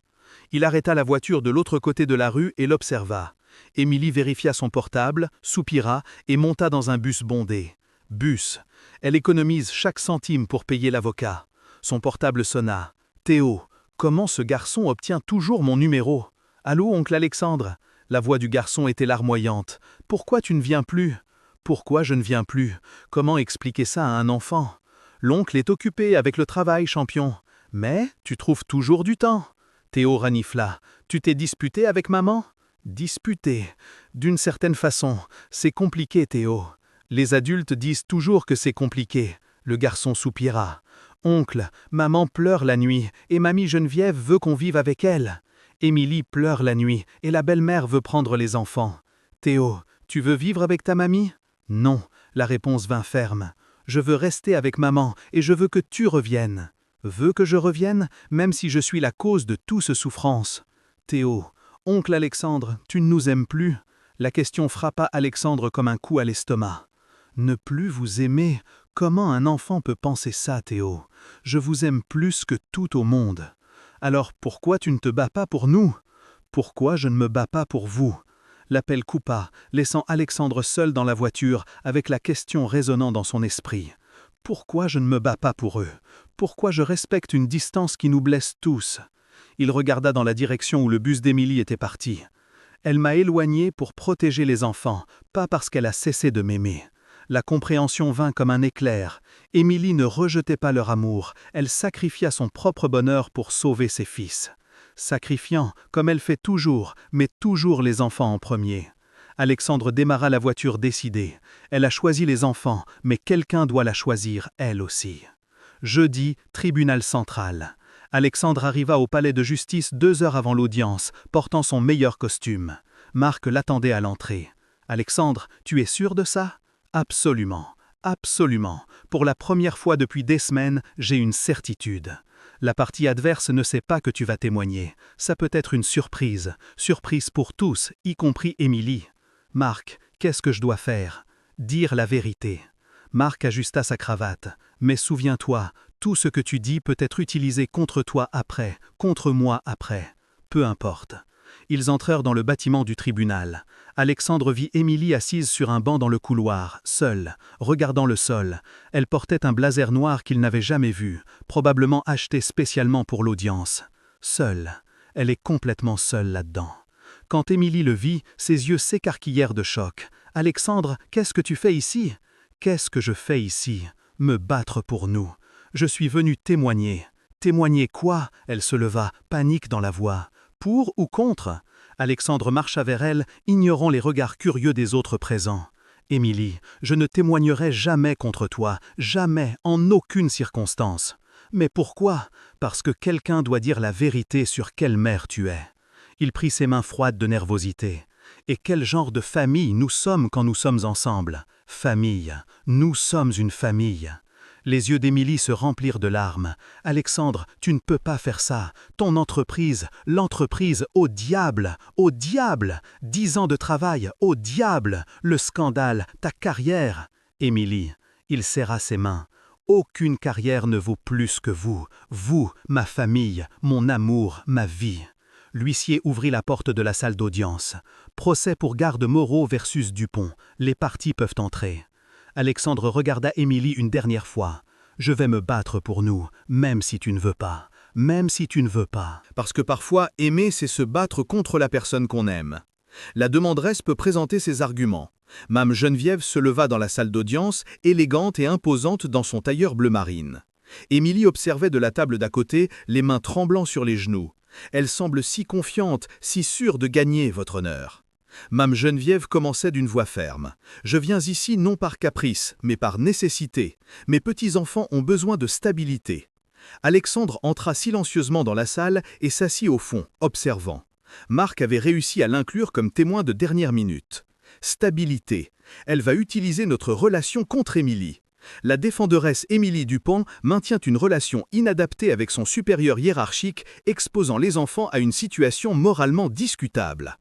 Il arrêta la voiture de l'autre côté de la rue et l'observa. Émilie vérifia son portable, soupira et monta dans un bus bondé. Bus. Elle économise chaque centime pour payer l'avocat. Son portable sonna. Théo. Comment ce garçon obtient toujours mon numéro? Allô, oncle Alexandre? La voix du garçon était larmoyante. Pourquoi tu ne viens plus? Pourquoi je ne viens plus? Comment expliquer ça à un enfant? L'oncle est occupé avec le travail, champion. Mais tu trouves toujours du temps. Théo ranifla. Tu t'es disputé avec maman? Disputé. D'une certaine façon. C'est compliqué, Théo. Les adultes disent toujours que c'est compliqué. Le garçon soupira. Oncle, maman pleure la nuit, et mamie Geneviève veut qu'on vive avec elle. Émilie pleure la nuit, et la belle-mère veut prendre les enfants. Théo, tu veux vivre avec ta mamie? Non, la réponse vint ferme. Je veux rester avec maman, et je veux que tu reviennes. Veux que je revienne, même si je suis la cause de toute cette souffrance. Théo, oncle Alexandre, tu ne nous aimes plus? La question frappa Alexandre comme un coup à l'estomac. Ne plus vous aimer? Comment un enfant peut penser ça, Théo? Je vous aime plus que tout au monde. Alors pourquoi tu ne te bats pas pour nous? Pourquoi je ne me bats pas pour vous? L'appel coupa, laissant Alexandre seul dans la voiture, avec la question résonnant dans son esprit. Pourquoi je ne me bats pas pour eux? Pourquoi je respecte une distance qui nous blesse tous? Il regarda dans la direction où le bus d'Émilie était parti. Elle m'a éloigné pour protéger les enfants, pas parce qu'elle a cessé de m'aimer. La compréhension vint comme un éclair. Émilie ne rejetait pas leur amour, elle sacrifia son propre bonheur pour sauver ses fils. Sacrifiant, comme elle fait toujours, mais toujours les enfants en premier. Alexandre démarra la voiture décidée. Elle a choisi les enfants, mais quelqu'un doit la choisir, elle aussi. Jeudi, tribunal central. Alexandre arriva au palais de justice 2 heures avant l'audience, portant son meilleur costume. Marc l'attendait à l'entrée. « Alexandre, tu es sûr de ça ?»« Absolument, absolument. Pour la première fois depuis des semaines, j'ai une certitude. La partie adverse ne sait pas que tu vas témoigner. Ça peut être une surprise. Surprise pour tous, y compris Émilie. Marc, qu'est-ce que je dois faire? Dire la vérité. » Marc ajusta sa cravate. « Mais souviens-toi, tout ce que tu dis peut être utilisé contre toi après, contre moi après. Peu importe. » Ils entrèrent dans le bâtiment du tribunal. Alexandre vit Émilie assise sur un banc dans le couloir, seule, regardant le sol. Elle portait un blazer noir qu'il n'avait jamais vu, probablement acheté spécialement pour l'audience. Seule. Elle est complètement seule là-dedans. Quand Émilie le vit, ses yeux s'écarquillèrent de choc. « Alexandre, qu'est-ce que tu fais ici ?»« Qu'est-ce que je fais ici? Me battre pour nous. Je suis venue témoigner. »« Témoigner quoi ?» Elle se leva, panique dans la voix. « Pour ou contre ?» Alexandre marcha vers elle, ignorant les regards curieux des autres présents. « Émilie, je ne témoignerai jamais contre toi, jamais, en aucune circonstance. »« Mais pourquoi ? Parce que quelqu'un doit dire la vérité sur quelle mère tu es. » Il prit ses mains froides de nervosité. « Et quel genre de famille nous sommes quand nous sommes ensemble? Famille, nous sommes une famille. » Les yeux d'Émilie se remplirent de larmes. « Alexandre, tu ne peux pas faire ça. Ton entreprise, l'entreprise, au diable, au diable. 10 ans de travail, au diable. Le scandale, ta carrière. » Émilie, il serra ses mains. « Aucune carrière ne vaut plus que vous. Vous, ma famille, mon amour, ma vie. » L'huissier ouvrit la porte de la salle d'audience. « Procès pour garde Moreau versus Dupont. Les parties peuvent entrer. » Alexandre regarda Émilie une dernière fois. « Je vais me battre pour nous, même si tu ne veux pas. Même si tu ne veux pas. » Parce que parfois, aimer, c'est se battre contre la personne qu'on aime. La demanderesse peut présenter ses arguments. Mame Geneviève se leva dans la salle d'audience, élégante et imposante dans son tailleur bleu marine. Émilie observait de la table d'à côté, les mains tremblant sur les genoux. Elle semble si confiante, si sûre de gagner votre honneur. Mame Geneviève commençait d'une voix ferme. « Je viens ici non par caprice, mais par nécessité. Mes petits-enfants ont besoin de stabilité. » Alexandre entra silencieusement dans la salle et s'assit au fond, observant. Marc avait réussi à l'inclure comme témoin de dernière minute. Stabilité. Elle va utiliser notre relation contre Émilie. La défenderesse Émilie Dupont maintient une relation inadaptée avec son supérieur hiérarchique, exposant les enfants à une situation moralement discutable.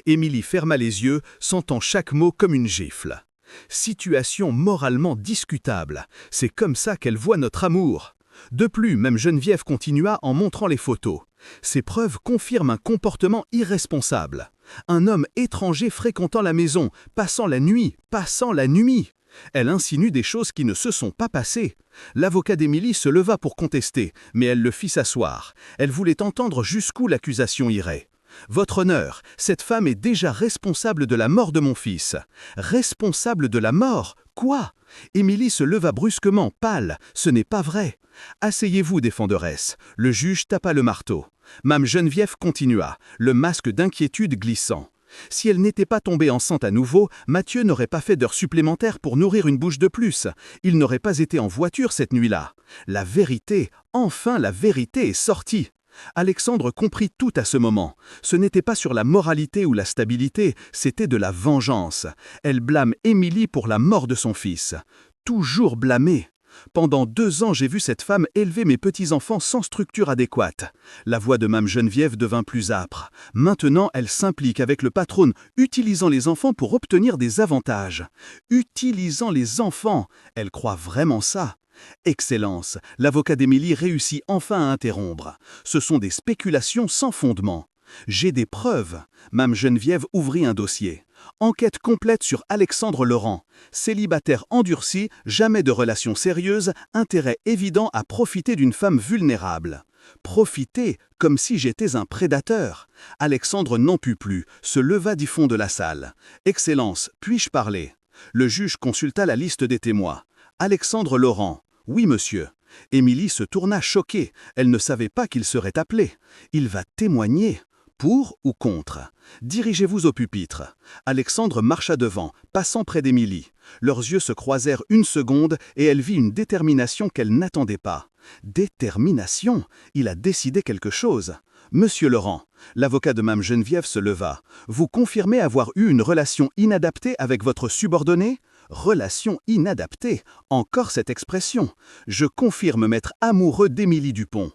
Émilie ferma les yeux, sentant chaque mot comme une gifle. Situation moralement discutable, c'est comme ça qu'elle voit notre amour. De plus, même Geneviève continua en montrant les photos. Ces preuves confirment un comportement irresponsable. Un homme étranger fréquentant la maison, passant la nuit. Elle insinue des choses qui ne se sont pas passées. L'avocat d'Émilie se leva pour contester, mais elle le fit s'asseoir. Elle voulait entendre jusqu'où l'accusation irait. Votre honneur, cette femme est déjà responsable de la mort de mon fils. Responsable de la mort? Quoi? Émilie se leva brusquement, pâle. Ce n'est pas vrai. Asseyez-vous, défenderesse. Le juge tapa le marteau. Mame Geneviève continua, le masque d'inquiétude glissant. Si elle n'était pas tombée enceinte à nouveau, Mathieu n'aurait pas fait d'heures supplémentaires pour nourrir une bouche de plus. Il n'aurait pas été en voiture cette nuit-là. La vérité, enfin la vérité est sortie. Alexandre comprit tout à ce moment. Ce n'était pas sur la moralité ou la stabilité, c'était de la vengeance. Elle blâme Émilie pour la mort de son fils. Toujours blâmée. Pendant 2 ans, j'ai vu cette femme élever mes petits-enfants sans structure adéquate. La voix de Mame Geneviève devint plus âpre. Maintenant, elle s'implique avec le patron, utilisant les enfants pour obtenir des avantages. Utilisant les enfants, elle croit vraiment ça. Excellence, l'avocat d'Émilie réussit enfin à interrompre. Ce sont des spéculations sans fondement. J'ai des preuves. Mame Geneviève ouvrit un dossier. Enquête complète sur Alexandre Laurent. Célibataire endurci, jamais de relations sérieuses, intérêt évident à profiter d'une femme vulnérable. Profiter, comme si j'étais un prédateur. Alexandre n'en put plus, se leva du fond de la salle. Excellence, puis-je parler? Le juge consulta la liste des témoins. Alexandre Laurent. Oui, monsieur. Émilie se tourna choquée. Elle ne savait pas qu'il serait appelé. Il va témoigner. Pour ou contre? Dirigez-vous au pupitre. Alexandre marcha devant, passant près d'Émilie. Leurs yeux se croisèrent une seconde et elle vit une détermination qu'elle n'attendait pas. Détermination? Il a décidé quelque chose. Monsieur Laurent, l'avocat de Mame Geneviève se leva. Vous confirmez avoir eu une relation inadaptée avec votre subordonné? Relation inadaptée, encore cette expression. Je confirme m'être amoureux d'Émilie Dupont.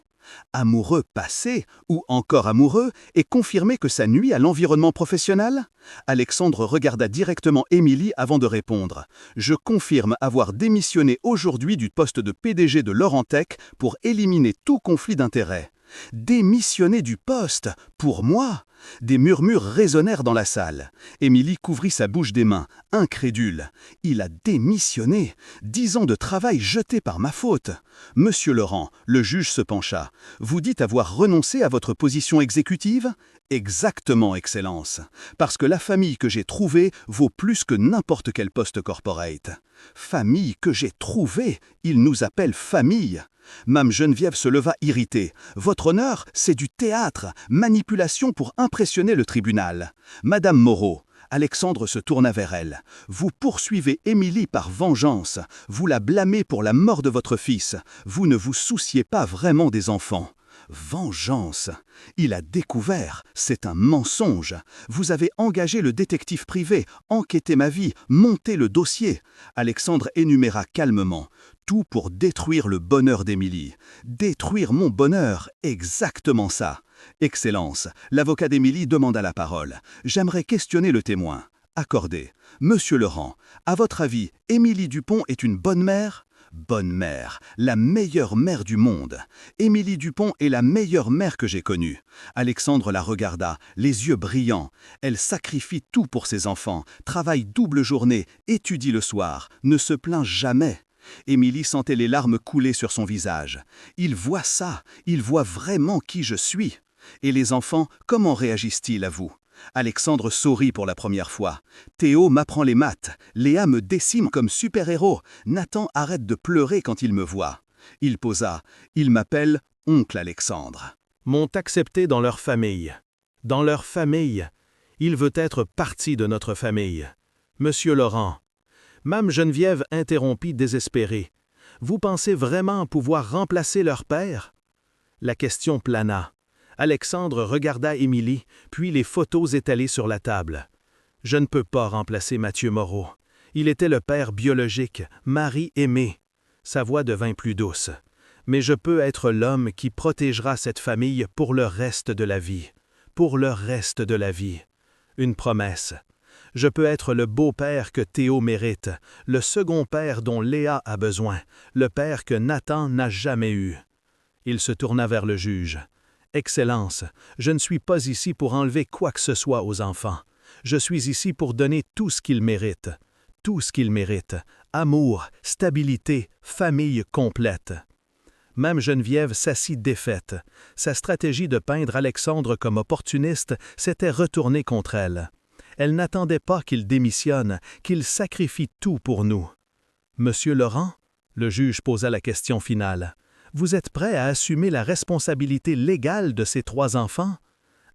Amoureux passé, ou encore amoureux, et confirmer que ça nuit à l'environnement professionnel? Alexandre regarda directement Émilie avant de répondre. Je confirme avoir démissionné aujourd'hui du poste de PDG de Laurentech pour éliminer tout conflit d'intérêts. Démissionner du poste? Pour moi? Des murmures résonnèrent dans la salle. Émilie couvrit sa bouche des mains, incrédule. Il a démissionné. 10 ans de travail jetés par ma faute. Monsieur Laurent, le juge se pencha. Vous dites avoir renoncé à votre position exécutive? Exactement, Excellence. Parce que la famille que j'ai trouvée vaut plus que n'importe quel poste corporate. Famille que j'ai trouvée? Il nous appelle famille. Mame Geneviève se leva irritée. Votre honneur, c'est du théâtre, manipulation pour impressionner le tribunal. Madame Moreau, Alexandre se tourna vers elle. Vous poursuivez Émilie par vengeance. Vous la blâmez pour la mort de votre fils. Vous ne vous souciez pas vraiment des enfants. Vengeance. Il a découvert, c'est un mensonge. Vous avez engagé le détective privé, enquêté ma vie, monté le dossier. Alexandre énuméra calmement. Tout pour détruire le bonheur d'Émilie. Détruire mon bonheur, exactement ça. Excellence, l'avocat d'Émilie demanda la parole. J'aimerais questionner le témoin. Accordé. Monsieur Laurent, à votre avis, Émilie Dupont est une bonne mère? Bonne mère, la meilleure mère du monde. Émilie Dupont est la meilleure mère que j'ai connue. Alexandre la regarda, les yeux brillants. Elle sacrifie tout pour ses enfants, travaille double journée, étudie le soir, ne se plaint jamais. Émilie sentait les larmes couler sur son visage. Il voit ça, il voit vraiment qui je suis. Et les enfants, comment réagissent-ils à vous? Alexandre sourit pour la première fois. Théo m'apprend les maths. Léa me décime comme super-héros. Nathan arrête de pleurer quand il me voit. Il posa. Il m'appelle oncle Alexandre. M'ont accepté dans leur famille. Dans leur famille. Il veut être partie de notre famille. Monsieur Laurent. Mame Geneviève interrompit désespérée. Vous pensez vraiment pouvoir remplacer leur père? La question plana. Alexandre regarda Émilie, puis les photos étalées sur la table. Je ne peux pas remplacer Mathieu Moreau. Il était le père biologique, mari aimé. Sa voix devint plus douce. Mais je peux être l'homme qui protégera cette famille pour le reste de la vie. Pour le reste de la vie. Une promesse. Je peux être le beau-père que Théo mérite, le second père dont Léa a besoin, le père que Nathan n'a jamais eu. Il se tourna vers le juge. Excellence, je ne suis pas ici pour enlever quoi que ce soit aux enfants. Je suis ici pour donner tout ce qu'ils méritent. Tout ce qu'ils méritent. Amour, stabilité, famille complète. Mame Geneviève s'assit défaite. Sa stratégie de peindre Alexandre comme opportuniste s'était retournée contre elle. Elle n'attendait pas qu'il démissionne, qu'il sacrifie tout pour nous. Monsieur Laurent, le juge posa la question finale. Vous êtes prêt à assumer la responsabilité légale de ces 3 enfants?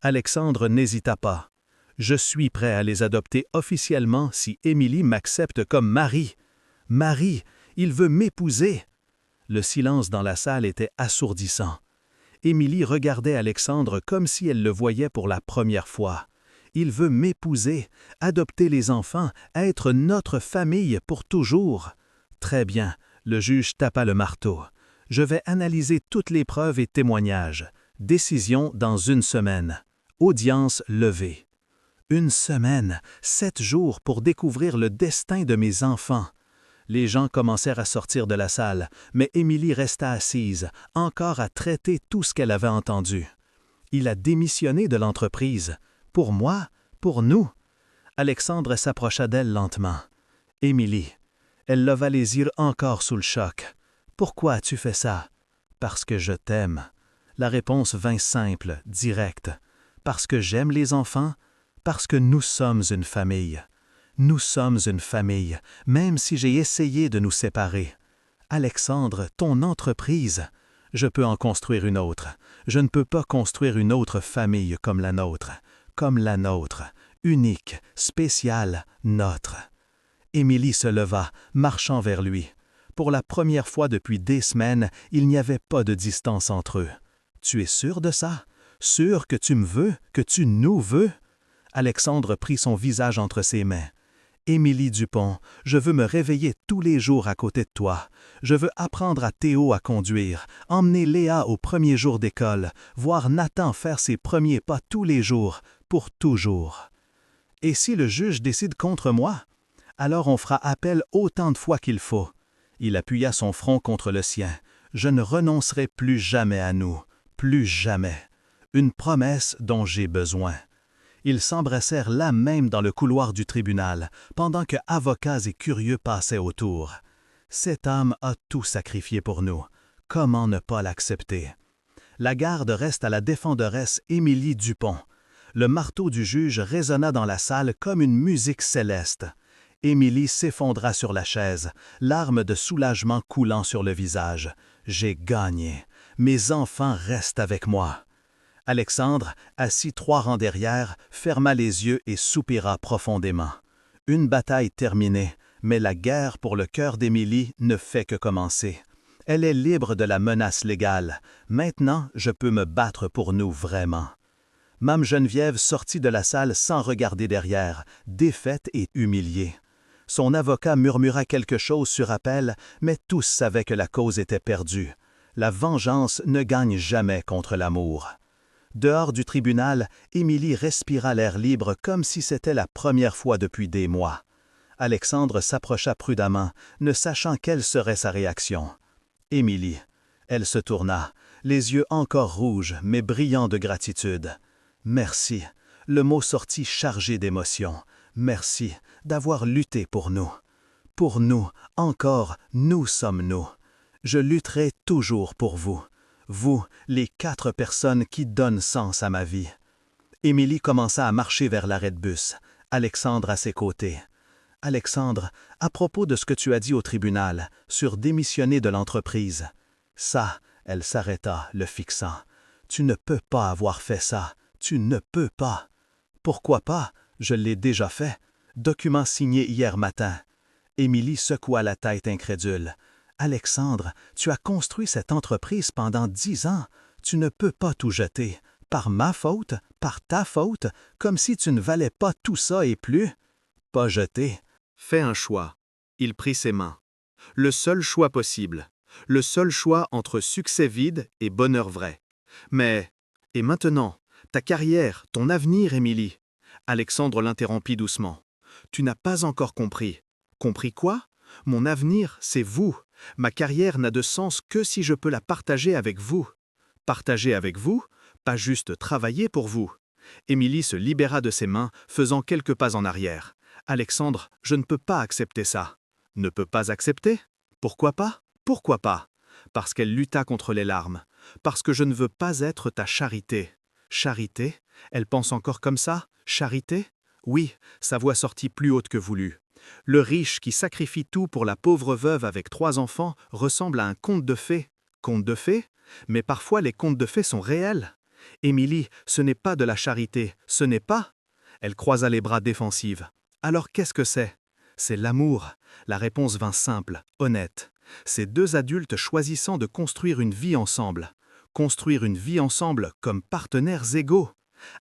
Alexandre n'hésita pas. Je suis prêt à les adopter officiellement si Émilie m'accepte comme mari. Mari, il veut m'épouser. Le silence dans la salle était assourdissant. Émilie regardait Alexandre comme si elle le voyait pour la première fois. Il veut m'épouser, adopter les enfants, être notre famille pour toujours. Très bien, le juge tapa le marteau. Je vais analyser toutes les preuves et témoignages. Décision dans 1 semaine. Audience levée. 1 semaine, 7 jours pour découvrir le destin de mes enfants. Les gens commencèrent à sortir de la salle, mais Émilie resta assise, encore à traiter tout ce qu'elle avait entendu. Il a démissionné de l'entreprise. Pour moi, pour nous. Alexandre s'approcha d'elle lentement. « Émilie. » Elle leva les yeux encore sous le choc. « Pourquoi as-tu fait ça? »« Parce que je t'aime. » La réponse vint simple, directe. « Parce que j'aime les enfants? Parce que nous sommes une famille. » Nous sommes une famille, même si j'ai essayé de nous séparer. Alexandre, ton entreprise, je peux en construire une autre. Je ne peux pas construire une autre famille comme la nôtre, unique, spéciale, notre. Émilie se leva, marchant vers lui. Pour la première fois depuis des semaines, il n'y avait pas de distance entre eux. Tu es sûr de ça? Sûr que tu me veux, que tu nous veux? Alexandre prit son visage entre ses mains. Émilie Dupont, je veux me réveiller tous les jours à côté de toi. Je veux apprendre à Théo à conduire, emmener Léa au premier jour d'école, voir Nathan faire ses premiers pas tous les jours, pour toujours. Et si le juge décide contre moi? Alors on fera appel autant de fois qu'il faut. Il appuya son front contre le sien. Je ne renoncerai plus jamais à nous, plus jamais. Une promesse dont j'ai besoin. Ils s'embrassèrent là même dans le couloir du tribunal, pendant que avocats et curieux passaient autour. Cet homme a tout sacrifié pour nous. Comment ne pas l'accepter? La garde reste à la défenderesse Émilie Dupont. Le marteau du juge résonna dans la salle comme une musique céleste. Émilie s'effondra sur la chaise, larmes de soulagement coulant sur le visage. J'ai gagné. Mes enfants restent avec moi. Alexandre, assis 3 rangs derrière, ferma les yeux et soupira profondément. Une bataille terminée, mais la guerre pour le cœur d'Émilie ne fait que commencer. Elle est libre de la menace légale. Maintenant, je peux me battre pour nous vraiment. Mame Geneviève sortit de la salle sans regarder derrière, défaite et humiliée. Son avocat murmura quelque chose sur appel, mais tous savaient que la cause était perdue. La vengeance ne gagne jamais contre l'amour. Dehors du tribunal, Émilie respira l'air libre comme si c'était la première fois depuis des mois. Alexandre s'approcha prudemment, ne sachant quelle serait sa réaction. Émilie. Elle se tourna, les yeux encore rouges mais brillants de gratitude. Merci. Le mot sortit chargé d'émotion. Merci d'avoir lutté pour nous. Pour nous, encore, nous sommes nous. Je lutterai toujours pour vous. Vous, les 4 personnes qui donnent sens à ma vie. Émilie commença à marcher vers l'arrêt de bus, Alexandre à ses côtés. Alexandre, à propos de ce que tu as dit au tribunal, sur démissionner de l'entreprise. Ça, elle s'arrêta, le fixant. Tu ne peux pas avoir fait ça. Tu ne peux pas. Pourquoi pas? Je l'ai déjà fait. Document signé hier matin. Émilie secoua la tête incrédule. Alexandre, tu as construit cette entreprise pendant 10 ans. Tu ne peux pas tout jeter. Par ma faute, par ta faute, comme si tu ne valais pas tout ça et plus. Pas jeter. Fais un choix. Il prit ses mains. Le seul choix possible. Le seul choix entre succès vide et bonheur vrai. Mais, et maintenant, ta carrière, ton avenir, Émilie? Alexandre l'interrompit doucement. Tu n'as pas encore compris. Compris quoi? Mon avenir, c'est vous. Ma carrière n'a de sens que si je peux la partager avec vous. Partager avec vous, pas juste travailler pour vous. Émilie se libéra de ses mains, faisant quelques pas en arrière. Alexandre, je ne peux pas accepter ça. Ne peux pas accepter? Pourquoi pas? Pourquoi pas? Parce qu'elle lutta contre les larmes. Parce que je ne veux pas être ta charité. Charité? Elle pense encore comme ça? Charité? Oui, sa voix sortit plus haute que voulu. Le riche qui sacrifie tout pour la pauvre veuve avec 3 enfants ressemble à un conte de fées. Conte de fées? Mais parfois les contes de fées sont réels. Émilie, ce n'est pas de la charité, ce n'est pas. Elle croisa les bras défensive. Alors qu'est-ce que c'est? C'est l'amour. La réponse vint simple, honnête. Ces deux adultes choisissant de construire une vie ensemble. Construire une vie ensemble comme partenaires égaux.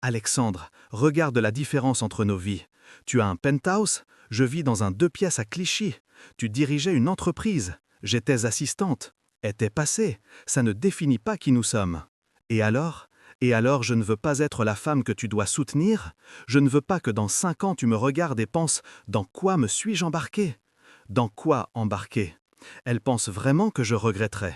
Alexandre, regarde la différence entre nos vies. Tu as un penthouse, je vis dans un 2 pièces à Clichy. Tu dirigeais une entreprise, j'étais assistante. Était passé, ça ne définit pas qui nous sommes. Et alors, je ne veux pas être la femme que tu dois soutenir. Je ne veux pas que dans 5 ans tu me regardes et penses « Dans quoi me suis-je embarqué ?» Dans quoi embarqué? Elle pense vraiment que je regretterai.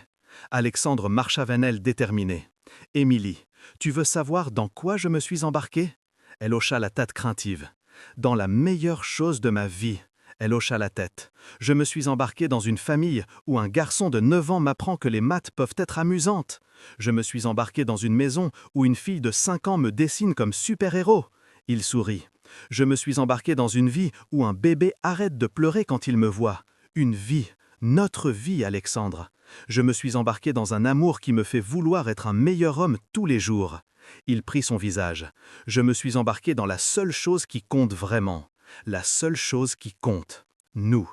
Alexandre marcha vers elle déterminé. « Émilie, tu veux savoir dans quoi je me suis embarqué ?» Elle hocha la tête craintive. « Dans la meilleure chose de ma vie. » Elle hocha la tête. « Je me suis embarqué dans une famille où un garçon de 9 ans m'apprend que les maths peuvent être amusantes. Je me suis embarqué dans une maison où une fille de 5 ans me dessine comme super-héros. » Il sourit. « Je me suis embarqué dans une vie où un bébé arrête de pleurer quand il me voit. Une vie, notre vie, Alexandre. Je me suis embarqué dans un amour qui me fait vouloir être un meilleur homme tous les jours. » Il prit son visage. « Je me suis embarqué dans la seule chose qui compte vraiment. La seule chose qui compte. Nous. »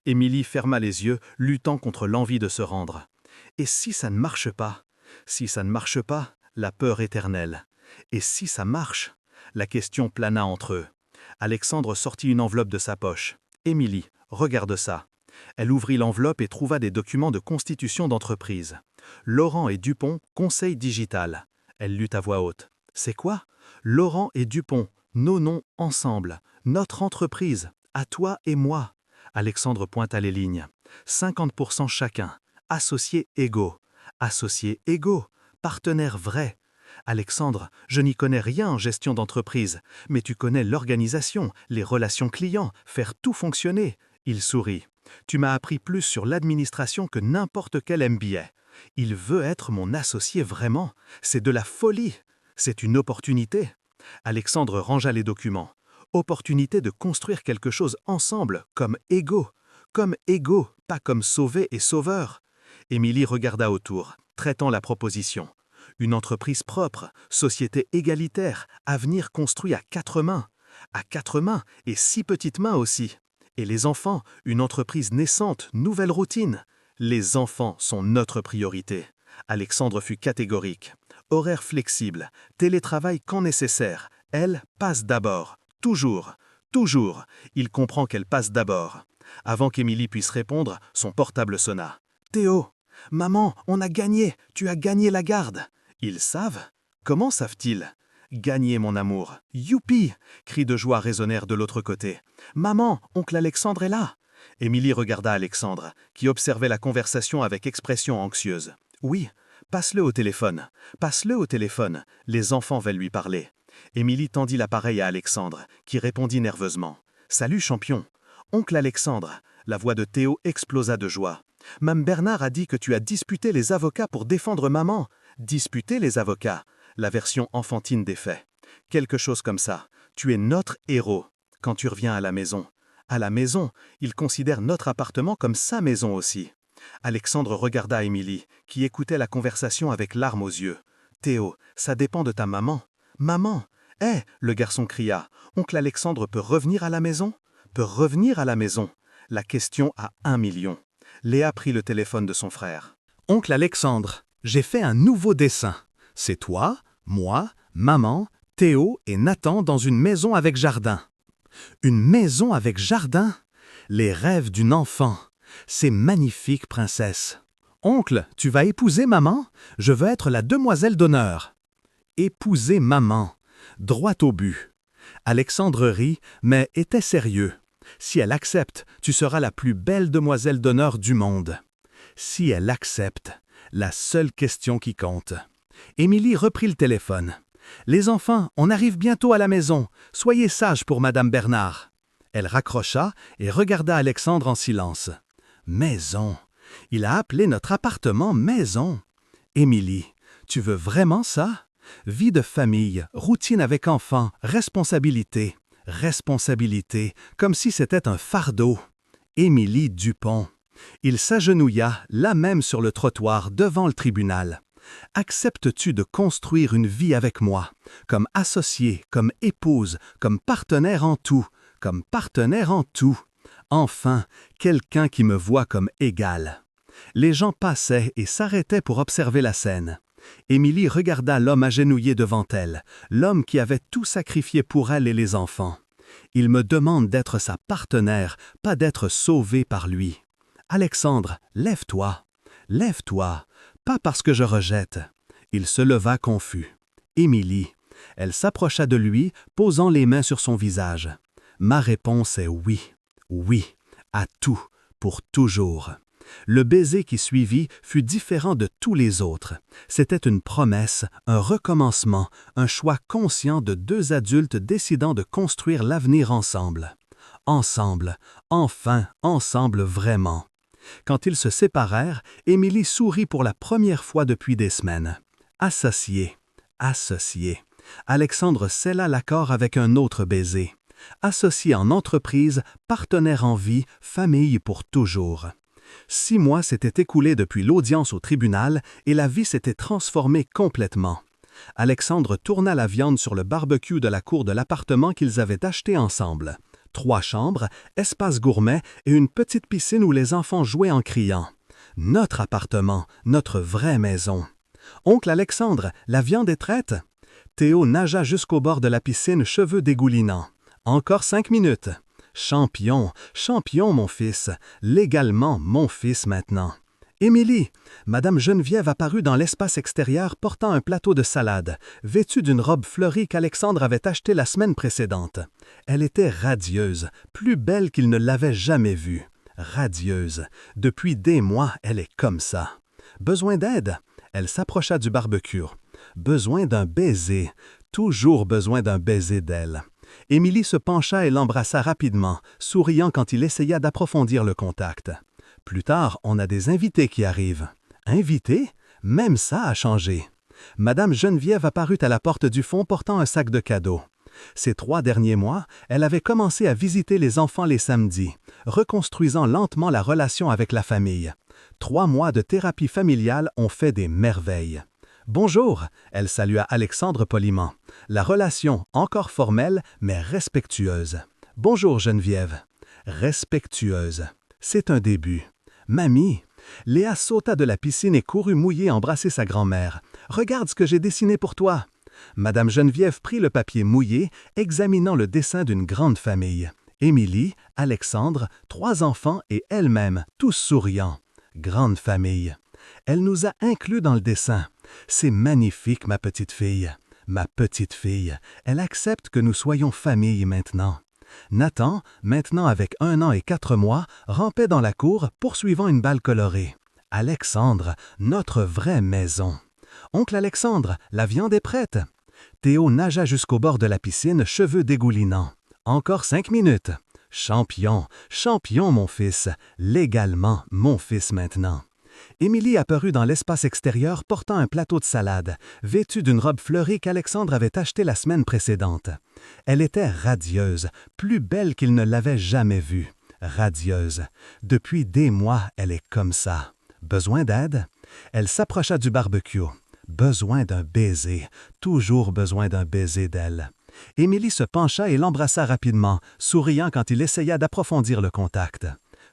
Émilie ferma les yeux, luttant contre l'envie de se rendre. « Et si ça ne marche pas? Si ça ne marche pas, la peur éternelle. Et si ça marche ?» La question plana entre eux. Alexandre sortit une enveloppe de sa poche. « Émilie, regarde ça. » Elle ouvrit l'enveloppe et trouva des documents de constitution d'entreprise. « Laurent et Dupont, conseil digital. » Elle lut à voix haute. « C'est quoi? Laurent et Dupont, nos noms ensemble. Notre entreprise, à toi et moi. » Alexandre pointa les lignes. « 50% chacun. Associés égaux. Associés égaux. Partenaires vrais. » Alexandre, je n'y connais rien en gestion d'entreprise, mais tu connais l'organisation, les relations clients, faire tout fonctionner. Il sourit. Tu m'as appris plus sur l'administration que n'importe quel MBA. Il veut être mon associé vraiment. C'est de la folie. C'est une opportunité. Alexandre rangea les documents. Opportunité de construire quelque chose ensemble, comme égaux. Comme égaux, pas comme sauvés et sauveurs. Émilie regarda autour, traitant la proposition. Une entreprise propre, société égalitaire, avenir construit à 4 mains. À 4 mains et 6 petites mains aussi. Et les enfants, une entreprise naissante, nouvelle routine. Les enfants sont notre priorité. Alexandre fut catégorique. Horaire flexible, télétravail quand nécessaire. Elle passe d'abord. Toujours, toujours. Il comprend qu'elle passe d'abord. Avant qu'Émilie puisse répondre, son portable sonna. « Théo, maman, on a gagné, tu as gagné la garde. » Ils savent? Comment savent-ils? Gagner mon amour. Youpi! Cris de joie résonnèrent de l'autre côté. Maman, oncle Alexandre est là. Émilie regarda Alexandre, qui observait la conversation avec expression anxieuse. Oui, passe-le au téléphone. Passe-le au téléphone. Les enfants veulent lui parler. Émilie tendit l'appareil à Alexandre, qui répondit nerveusement. Salut champion. Oncle Alexandre. La voix de Théo explosa de joie. Mme Bernard a dit que tu as disputé les avocats pour défendre maman. Disputer les avocats, la version enfantine des faits. Quelque chose comme ça. Tu es notre héros. Quand tu reviens à la maison. À la maison, il considère notre appartement comme sa maison aussi. Alexandre regarda Émilie, qui écoutait la conversation avec larmes aux yeux. Théo, ça dépend de ta maman. Maman! Hé, le garçon cria. Oncle Alexandre peut revenir à la maison? Peut revenir à la maison? La question à 1 million. Léa prit le téléphone de son frère. Oncle Alexandre, j'ai fait un nouveau dessin. C'est toi, moi, maman, Théo et Nathan dans une maison avec jardin. Une maison avec jardin? Les rêves d'une enfant. C'est magnifique, princesse. Oncle, tu vas épouser maman? Je veux être la demoiselle d'honneur. Épouser maman. Droit au but. Alexandre rit, mais était sérieux. Si elle accepte, tu seras la plus belle demoiselle d'honneur du monde. Si elle accepte, la seule question qui compte. Émilie reprit le téléphone. « Les enfants, on arrive bientôt à la maison. Soyez sages pour Madame Bernard. » Elle raccrocha et regarda Alexandre en silence. « Maison. Il a appelé notre appartement maison. » « Émilie, tu veux vraiment ça? Vie de famille, routine avec enfants, responsabilité. Responsabilité, comme si c'était un fardeau. Émilie Dupont. Il s'agenouilla, là même sur le trottoir, devant le tribunal. Acceptes-tu de construire une vie avec moi, comme associée, comme épouse, comme partenaire en tout, comme partenaire en tout? Enfin, quelqu'un qui me voit comme égal. » Les gens passaient et s'arrêtaient pour observer la scène. Émilie regarda l'homme agenouillé devant elle, l'homme qui avait tout sacrifié pour elle et les enfants. Il me demande d'être sa partenaire, pas d'être sauvé par lui. Alexandre, lève-toi, lève-toi, pas parce que je rejette. Il se leva confus. Émilie. Elle s'approcha de lui, posant les mains sur son visage. Ma réponse est oui, oui, à tout, pour toujours. Le baiser qui suivit fut différent de tous les autres. C'était une promesse, un recommencement, un choix conscient de deux adultes décidant de construire l'avenir ensemble. Ensemble, enfin ensemble vraiment. Quand ils se séparèrent, Émilie sourit pour la première fois depuis des semaines. Associés, associés. Alexandre scella l'accord avec un autre baiser. Associés en entreprise, partenaires en vie, famille pour toujours. 6 mois s'étaient écoulés depuis l'audience au tribunal et la vie s'était transformée complètement. Alexandre tourna la viande sur le barbecue de la cour de l'appartement qu'ils avaient acheté ensemble. 3 chambres, espace gourmet et une petite piscine où les enfants jouaient en criant. Notre appartement, notre vraie maison. Oncle Alexandre, la viande est prête? Théo nagea jusqu'au bord de la piscine, cheveux dégoulinants. Encore 5 minutes. Champion, champion, mon fils, légalement mon fils maintenant. Émilie, Madame Geneviève apparut dans l'espace extérieur portant un plateau de salade, vêtue d'une robe fleurie qu'Alexandre avait achetée la semaine précédente. Elle était radieuse, plus belle qu'il ne l'avait jamais vue. Radieuse. Depuis des mois, elle est comme ça. Besoin d'aide? Elle s'approcha du barbecue. Besoin d'un baiser. Toujours besoin d'un baiser d'elle. Émilie se pencha et l'embrassa rapidement, souriant quand il essaya d'approfondir le contact. Plus tard, on a des invités qui arrivent. Invités? Même ça a changé. Madame Geneviève apparut à la porte du fond portant un sac de cadeaux. Ces 3 derniers mois, elle avait commencé à visiter les enfants les samedis, reconstruisant lentement la relation avec la famille. 3 mois de thérapie familiale ont fait des merveilles. « Bonjour », elle salua Alexandre poliment. La relation, encore formelle, mais respectueuse. « Bonjour Geneviève ». Respectueuse. C'est un début. « Mamie ». Léa sauta de la piscine et courut mouiller embrasser sa grand-mère. « Regarde ce que j'ai dessiné pour toi ». Madame Geneviève prit le papier mouillé, examinant le dessin d'une grande famille. Émilie, Alexandre, 3 enfants et elle-même, tous souriants. Grande famille. Elle nous a inclus dans le dessin. C'est magnifique, ma petite fille. Ma petite fille. Elle accepte que nous soyons famille maintenant. Nathan, maintenant avec 1 an et 4 mois, rampait dans la cour, poursuivant une balle colorée. Alexandre, notre vraie maison. Oncle Alexandre, la viande est prête. Théo nagea jusqu'au bord de la piscine, cheveux dégoulinants. Encore 5 minutes. Champion, champion, mon fils. Légalement, mon fils maintenant. Émilie apparut dans l'espace extérieur portant un plateau de salade, vêtue d'une robe fleurie qu'Alexandre avait achetée la semaine précédente. Elle était radieuse, plus belle qu'il ne l'avait jamais vue. Radieuse. Depuis des mois, elle est comme ça. Besoin d'aide? Elle s'approcha du barbecue. Besoin d'un baiser. Toujours besoin d'un baiser d'elle. Émilie se pencha et l'embrassa rapidement, souriant quand il essaya d'approfondir le contact.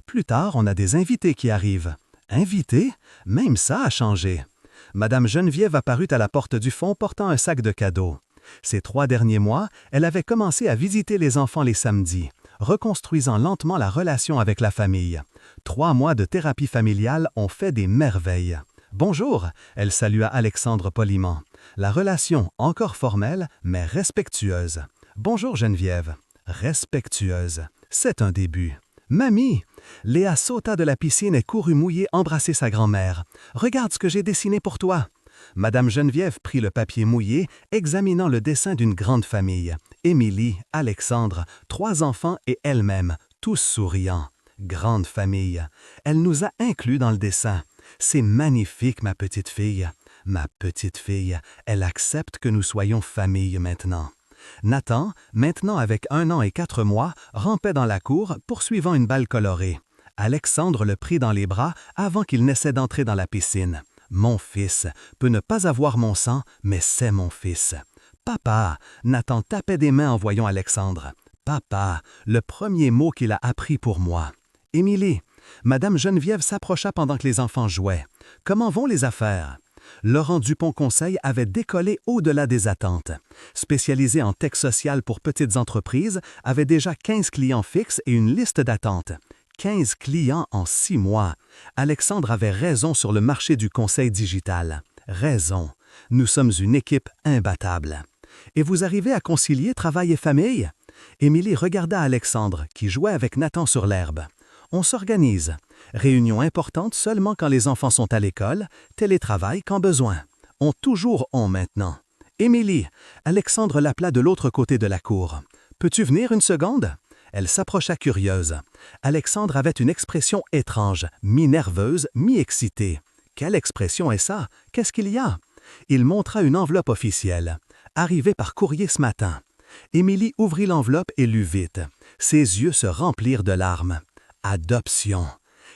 Plus tard, on a des invités qui arrivent. Invités? Même ça a changé. Madame Geneviève apparut à la porte du fond portant un sac de cadeaux. Ces 3 derniers mois, elle avait commencé à visiter les enfants les samedis, reconstruisant lentement la relation avec la famille. 3 mois de thérapie familiale ont fait des merveilles. « Bonjour », elle salua Alexandre poliment. La relation encore formelle, mais respectueuse. « Bonjour Geneviève ». Respectueuse. C'est un début. « Mamie !» Léa sauta de la piscine et courut mouiller embrasser sa grand-mère. « Regarde ce que j'ai dessiné pour toi !» Madame Geneviève prit le papier mouillé, examinant le dessin d'une grande famille. Émilie, Alexandre, 3 enfants et elle-même, tous souriants. Grande famille. Elle nous a inclus dans le dessin. C'est magnifique, ma petite fille. Ma petite fille, elle accepte que nous soyons famille maintenant. Nathan, maintenant avec 1 an et 4 mois, rampait dans la cour, poursuivant une balle colorée. Alexandre le prit dans les bras avant qu'il n'essaie d'entrer dans la piscine. « Mon fils peut ne pas avoir mon sang, mais c'est mon fils. Papa, Nathan tapait des mains en voyant Alexandre. Papa, le premier mot qu'il a appris pour moi. Émilie, Madame Geneviève s'approcha pendant que les enfants jouaient. Comment vont les affaires? Laurent Dupont-Conseil avait décollé au-delà des attentes. Spécialisé en tech social pour petites entreprises, avait déjà 15 clients fixes et une liste d'attente. 15 clients en 6 mois. Alexandre avait raison sur le marché du conseil digital. Raison. Nous sommes une équipe imbattable. Et vous arrivez à concilier travail et famille? Émilie regarda Alexandre, qui jouait avec Nathan sur l'herbe. On s'organise. Réunion importante seulement quand les enfants sont à l'école, télétravail quand besoin. Toujours on maintenant. Émilie, Alexandre l'appela de l'autre côté de la cour. Peux-tu venir une seconde? Elle s'approcha curieuse. Alexandre avait une expression étrange, mi-nerveuse, mi-excitée. Quelle expression est ça? Qu'est-ce qu'il y a? Il montra une enveloppe officielle. Arrivée par courrier ce matin. Émilie ouvrit l'enveloppe et lut vite. Ses yeux se remplirent de larmes. Adoption.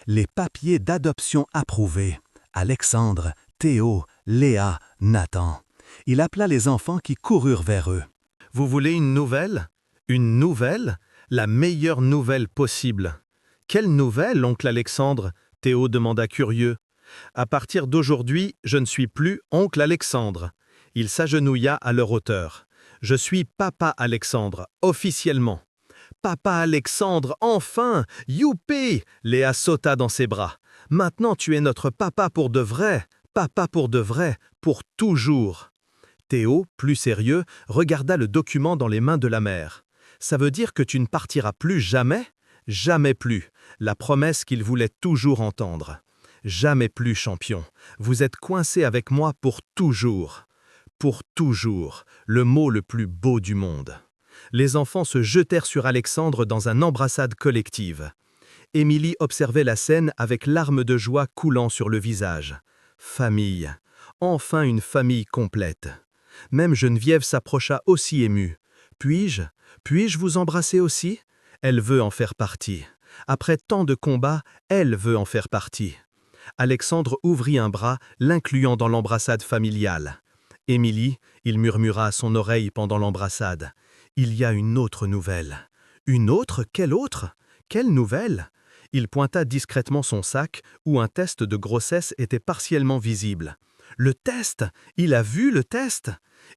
Les papiers d'adoption approuvés. Alexandre, Théo, Léa, Nathan. Il appela les enfants qui coururent vers eux. « Vous voulez une nouvelle? Une nouvelle? La meilleure nouvelle possible. »« Quelle nouvelle, oncle Alexandre ?» Théo demanda curieux. « À partir d'aujourd'hui, je ne suis plus oncle Alexandre. » Il s'agenouilla à leur hauteur. « Je suis papa Alexandre, officiellement. » Papa Alexandre, enfin! Youpi! Léa sauta dans ses bras. Maintenant tu es notre papa pour de vrai, pour toujours. Théo, plus sérieux, regarda le document dans les mains de la mère. Ça veut dire que tu ne partiras plus jamais? Jamais plus. La promesse qu'il voulait toujours entendre. Jamais plus, champion. Vous êtes coincé avec moi pour toujours. Pour toujours, le mot le plus beau du monde. Les enfants se jetèrent sur Alexandre dans une embrassade collective. Émilie observait la scène avec larmes de joie coulant sur le visage. Famille. Enfin une famille complète. Même Geneviève s'approcha aussi émue. « Puis-je vous embrasser aussi ?» Elle veut en faire partie. Après tant de combats, elle veut en faire partie. Alexandre ouvrit un bras, l'incluant dans l'embrassade familiale. Émilie, il murmura à son oreille pendant l'embrassade. « Il y a une autre nouvelle. »« Une autre? Quelle autre? Quelle nouvelle ?» Il pointa discrètement son sac, où un test de grossesse était partiellement visible. « Le test? Il a vu le test ?»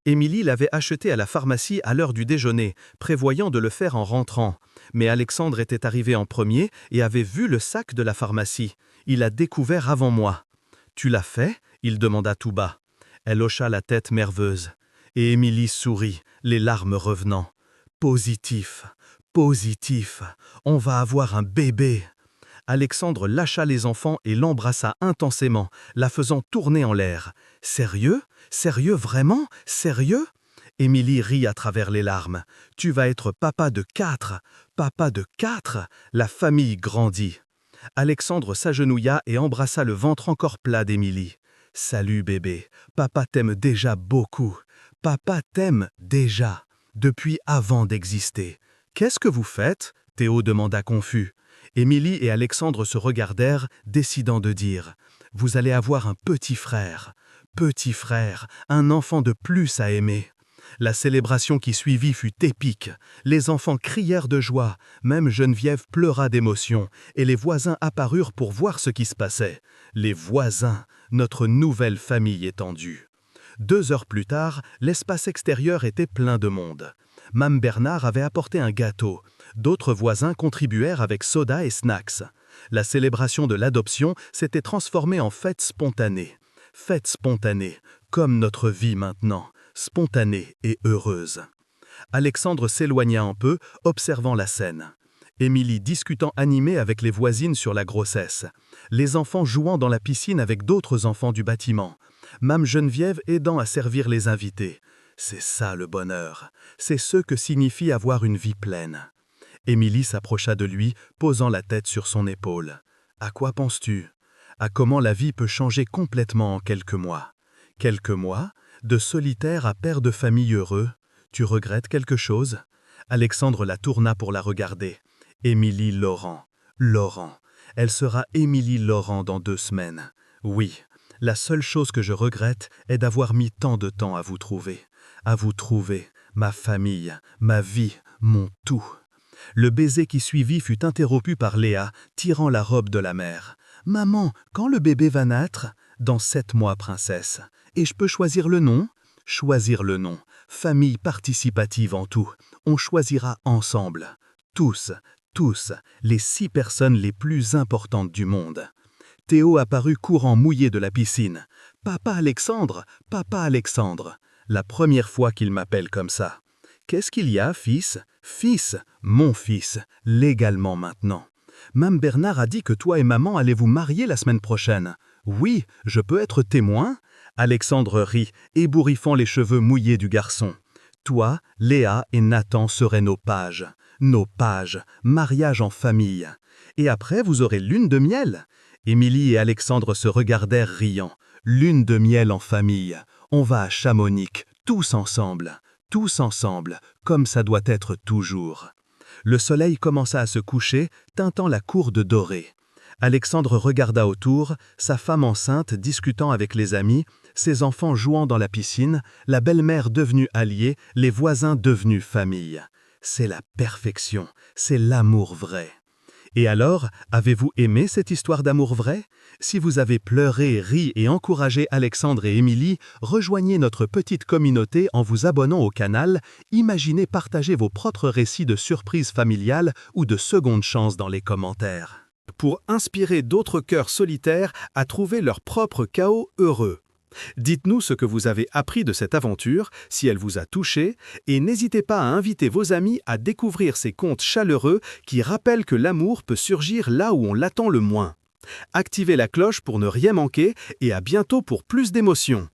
Émilie l'avait acheté à la pharmacie à l'heure du déjeuner, prévoyant de le faire en rentrant. Mais Alexandre était arrivé en premier et avait vu le sac de la pharmacie. Il l'a découvert avant moi. « Tu l'as fait ?» il demanda tout bas. Elle hocha la tête nerveuse. Et Émilie sourit, les larmes revenant. « Positif, positif, on va avoir un bébé !» Alexandre lâcha les enfants et l'embrassa intensément, la faisant tourner en l'air. « Sérieux? Sérieux, vraiment? Sérieux ?» Émilie rit à travers les larmes. « Tu vas être papa de 4. Papa de 4 !» La famille grandit. Alexandre s'agenouilla et embrassa le ventre encore plat d'Émilie. « Salut bébé, papa t'aime déjà beaucoup. Papa t'aime déjà, depuis avant d'exister. »« Qu'est-ce que vous faites ?» Théo demanda confus. Émilie et Alexandre se regardèrent, décidant de dire « Vous allez avoir un petit frère, un enfant de plus à aimer. » La célébration qui suivit fut épique. Les enfants crièrent de joie, même Geneviève pleura d'émotion, et les voisins apparurent pour voir ce qui se passait. Les voisins, notre nouvelle famille étendue. 2 heures plus tard, l'espace extérieur était plein de monde. Mame Bernard avait apporté un gâteau. D'autres voisins contribuèrent avec soda et snacks. La célébration de l'adoption s'était transformée en fête spontanée. Fête spontanée, comme notre vie maintenant, spontanée et heureuse. Alexandre s'éloigna un peu, observant la scène. Émilie discutant animée avec les voisines sur la grossesse. Les enfants jouant dans la piscine avec d'autres enfants du bâtiment. Mame Geneviève aidant à servir les invités. C'est ça le bonheur. C'est ce que signifie avoir une vie pleine. Émilie s'approcha de lui, posant la tête sur son épaule. « À quoi penses-tu? À comment la vie peut changer complètement en quelques mois? Quelques mois? De solitaire à père de famille heureux? Tu regrettes quelque chose ?» Alexandre la tourna pour la regarder. « Émilie Laurent. Laurent. Elle sera Émilie Laurent dans 2 semaines. Oui, La seule chose que je regrette est d'avoir mis tant de temps à vous trouver, ma famille, ma vie, mon tout. Le baiser qui suivit fut interrompu par Léa, tirant la robe de la mère. « Maman, quand le bébé va naître ?»« Dans 7 mois, princesse. Et je peux choisir le nom ?»« Choisir le nom. Famille participative en tout. On choisira ensemble. Tous, les 6 personnes les plus importantes du monde. » Théo apparut courant mouillé de la piscine. « Papa Alexandre, papa Alexandre. » La première fois qu'il m'appelle comme ça. « Qu'est-ce qu'il y a, fils ?»« Fils, mon fils, légalement maintenant. Mme Bernard a dit que toi et maman allez vous marier la semaine prochaine. Oui, je peux être témoin ?» Alexandre rit, ébouriffant les cheveux mouillés du garçon. « Toi, Léa et Nathan seraient nos pages. Nos pages, mariage en famille. Et après, vous aurez lune de miel ?» Émilie et Alexandre se regardèrent riant. « Lune de miel en famille. On va à Chamonix, tous ensemble, comme ça doit être toujours. » Le soleil commença à se coucher, teintant la cour de doré. Alexandre regarda autour, sa femme enceinte discutant avec les amis, ses enfants jouant dans la piscine, la belle-mère devenue alliée, les voisins devenus famille. C'est la perfection, c'est l'amour vrai. Et alors, avez-vous aimé cette histoire d'amour vrai? Si vous avez pleuré, ri et encouragé Alexandre et Émilie, rejoignez notre petite communauté en vous abonnant au canal. Imaginez partager vos propres récits de surprises familiales ou de seconde chance dans les commentaires. Pour inspirer d'autres cœurs solitaires à trouver leur propre chaos heureux. Dites-nous ce que vous avez appris de cette aventure, si elle vous a touché, et n'hésitez pas à inviter vos amis à découvrir ces contes chaleureux qui rappellent que l'amour peut surgir là où on l'attend le moins. Activez la cloche pour ne rien manquer et à bientôt pour plus d'émotions.